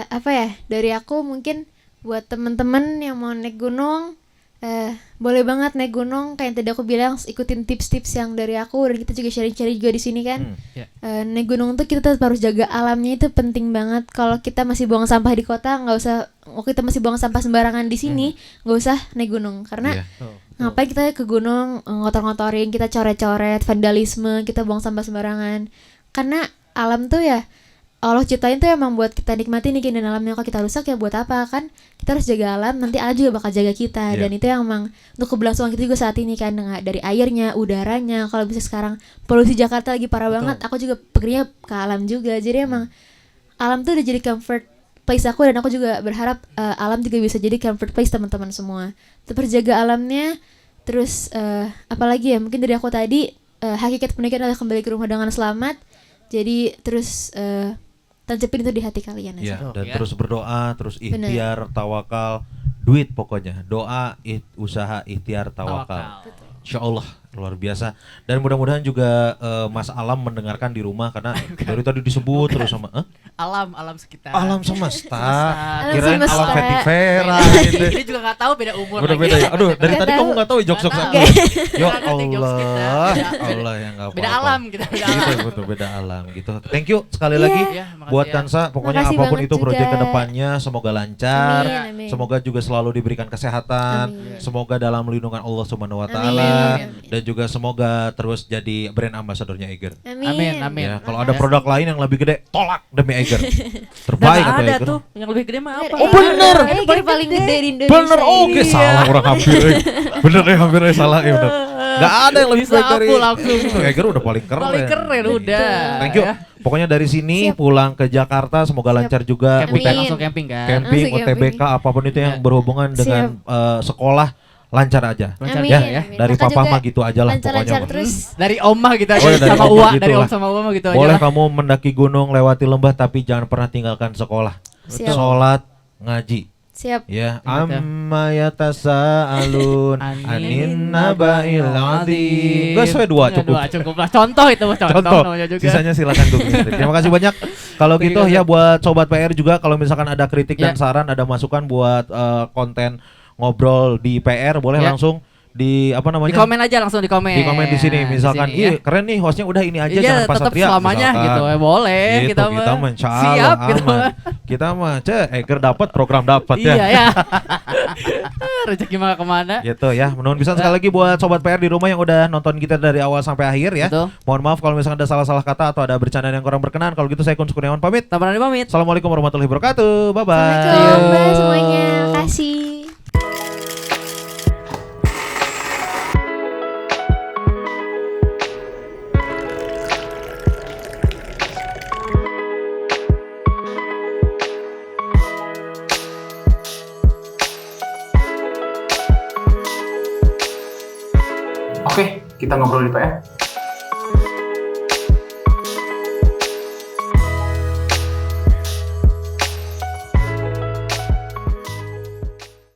Speaker 1: Apa ya, dari aku mungkin buat temen-temen yang mau naik gunung, boleh banget naik gunung. Kayak yang tadi aku bilang, ikutin tips-tips yang dari aku, dan kita juga sharing-sharing juga di sini kan.
Speaker 3: Ya.
Speaker 1: Naik gunung tuh kita tetap harus jaga alamnya, itu penting banget. Kalau kita masih buang sampah di kota, nggak usah. Kalau kita masih buang sampah sembarangan di sini, nggak usah naik gunung. Karena
Speaker 2: Iya.
Speaker 1: ngapain kita ke gunung ngotor-ngotorin, kita coret-coret, vandalisme, kita buang sampah sembarangan. Karena alam tuh ya Allah ciptain tuh emang buat kita nikmati nih, dan alamnya kalau kita rusak ya buat apa kan? Kita harus jaga alam, nanti alam juga bakal jaga kita.
Speaker 2: Iya.
Speaker 1: Dan itu yang emang untuk keberlangsungan kita juga saat ini kan, dari airnya, udaranya. Kalau bisa sekarang polusi Jakarta lagi parah banget, aku juga pekerja ke alam juga. Jadi emang alam tuh udah jadi comfort place aku, dan aku juga berharap alam juga bisa jadi comfort place teman-teman semua. Tetap jaga alamnya. Terus apalagi ya, mungkin dari aku tadi, hakikat pernikahan adalah kembali ke rumah dengan selamat. Jadi terus tancapin itu di hati kalian aja.
Speaker 2: Ya, dan
Speaker 3: Ya.
Speaker 2: terus berdoa, terus ikhtiar, tawakal, duit pokoknya. Doa, usaha, ikhtiar, tawakal. Insya Allah luar biasa. Dan mudah-mudahan juga Mas Alam mendengarkan di rumah karena dari tadi disebut terus sama
Speaker 3: Alam sekitar.
Speaker 2: alam semesta.
Speaker 1: Alam
Speaker 2: Kirain
Speaker 1: semesta.
Speaker 2: alam Fetty Vera gitu.
Speaker 3: Ini juga nggak tahu beda umur
Speaker 2: Udah
Speaker 3: lagi.
Speaker 2: beda ya. Aduh, dari
Speaker 1: Nggak
Speaker 2: tadi
Speaker 1: tahu.
Speaker 2: kamu nggak tahu jokes-jokes
Speaker 3: Nggak
Speaker 2: aku.
Speaker 3: tahu.
Speaker 2: Ya
Speaker 3: Nggak ngerti jokes kita.
Speaker 2: Allah.
Speaker 3: Beda-
Speaker 2: Allah yang enggak apa-apa.
Speaker 3: Beda alam kita, beda
Speaker 2: Gitu,
Speaker 3: alam.
Speaker 2: betul beda alam gitu. Thank you sekali
Speaker 1: Iya.
Speaker 2: lagi
Speaker 3: Ya, makasih
Speaker 2: buat
Speaker 3: ya.
Speaker 2: Kansa. Pokoknya
Speaker 1: Makasih
Speaker 2: apapun
Speaker 1: banget
Speaker 2: itu proyek
Speaker 1: juga.
Speaker 2: kedepannya semoga lancar.
Speaker 1: Amin, amin.
Speaker 2: Semoga juga selalu diberikan kesehatan.
Speaker 1: Amin.
Speaker 2: Semoga dalam lindungan Allah Subhanahu wa
Speaker 1: Amin,
Speaker 2: taala
Speaker 1: amin.
Speaker 2: dan juga semoga terus jadi brand ambassadornya Eiger.
Speaker 1: Amin.
Speaker 3: Amin.
Speaker 2: Ya, kalau ada produk lain yang lebih gede, tolak demi Eiger. Terbaik
Speaker 3: Nggak
Speaker 2: atau
Speaker 3: ada
Speaker 2: Eiger.
Speaker 3: tuh yang lebih gede mah apa?
Speaker 2: Oh, bener.
Speaker 1: Eiger paling gede di Indonesia.
Speaker 2: Bener, oke
Speaker 1: ini.
Speaker 2: salah orang hampir. Bener ya, hampir salah ya bener. Gak ada yang lebih
Speaker 3: Bisa
Speaker 2: baik dari
Speaker 3: aku langsung.
Speaker 2: Eiger udah paling keren.
Speaker 3: Paling keren udah.
Speaker 2: Thank you.
Speaker 3: Ya.
Speaker 2: Pokoknya dari sini
Speaker 1: Siap.
Speaker 2: pulang ke Jakarta semoga
Speaker 1: Siap.
Speaker 2: lancar juga
Speaker 3: Camping
Speaker 1: Amin.
Speaker 3: langsung camping kan.
Speaker 2: camping,
Speaker 1: Langsung
Speaker 2: UTBK apapun itu yang berhubungan dengan sekolah lancar aja.
Speaker 3: Lancar
Speaker 1: Amin,
Speaker 2: Ya,
Speaker 3: ya.
Speaker 1: amin.
Speaker 2: dari
Speaker 1: Kakak
Speaker 2: papa
Speaker 1: juga
Speaker 2: mah gitu aja lah
Speaker 1: lancar-lancar
Speaker 2: pokoknya.
Speaker 1: terus.
Speaker 3: Dari Oma gitu aja
Speaker 2: Oh ya, dari
Speaker 3: sama
Speaker 2: Oma
Speaker 3: Uwa,
Speaker 2: gitu
Speaker 3: dari
Speaker 2: lah.
Speaker 3: Om sama Uwa gitu aja.
Speaker 2: Boleh
Speaker 3: lah.
Speaker 2: kamu mendaki gunung, lewati lembah tapi jangan pernah tinggalkan sekolah.
Speaker 1: Siap.
Speaker 2: Sholat, ngaji.
Speaker 1: Siap.
Speaker 2: Ya,
Speaker 3: Ingat ya.
Speaker 2: amma yatasaalun anin naba'il adzim. Gak sesuai dua
Speaker 3: Ya,
Speaker 2: cukup.
Speaker 3: dua cukup lah. Contoh itu mah contoh namanya juga.
Speaker 2: Sisanya silakan Google sendiri. Terima kasih banyak. Kalau
Speaker 3: Thank
Speaker 2: gitu
Speaker 3: you,
Speaker 2: ya buat sobat PR juga kalau misalkan ada kritik dan
Speaker 3: Ya.
Speaker 2: saran, ada masukan buat konten ngobrol di PR boleh
Speaker 3: Ya.
Speaker 2: langsung di apa
Speaker 3: Di
Speaker 2: namanya?
Speaker 3: komen aja langsung di komen.
Speaker 2: Di komen di sini misalkan,
Speaker 3: Di sini,
Speaker 2: "Ih, keren nih hostnya udah ini aja
Speaker 3: Iya,
Speaker 2: jangan Pak
Speaker 3: tetap
Speaker 2: Satria."
Speaker 3: selamanya
Speaker 2: misalkan.
Speaker 3: gitu. Boleh
Speaker 2: Gitu,
Speaker 3: kita
Speaker 2: kita
Speaker 3: mah.
Speaker 2: mah insya Allah
Speaker 3: Siap gitu.
Speaker 2: aman. Kita mah Eiger dapat program dapat ya.
Speaker 3: Iya ya. Rezeki mah kemana?
Speaker 2: Gitu ya. Menurut bisa sekali lagi buat sobat PR di rumah yang udah nonton kita dari awal sampai akhir ya.
Speaker 3: Betul.
Speaker 2: Mohon maaf kalau misalkan ada salah-salah kata atau ada bercandaan yang kurang berkenan. Kalau gitu saya Kun Kurniawan pamit.
Speaker 3: Tabaran pamit.
Speaker 2: Assalamualaikum warahmatullahi wabarakatuh. Bye bye.
Speaker 1: Assalamualaikum bye semuanya. Kasih.
Speaker 4: Oke, kita ngobrol di PR.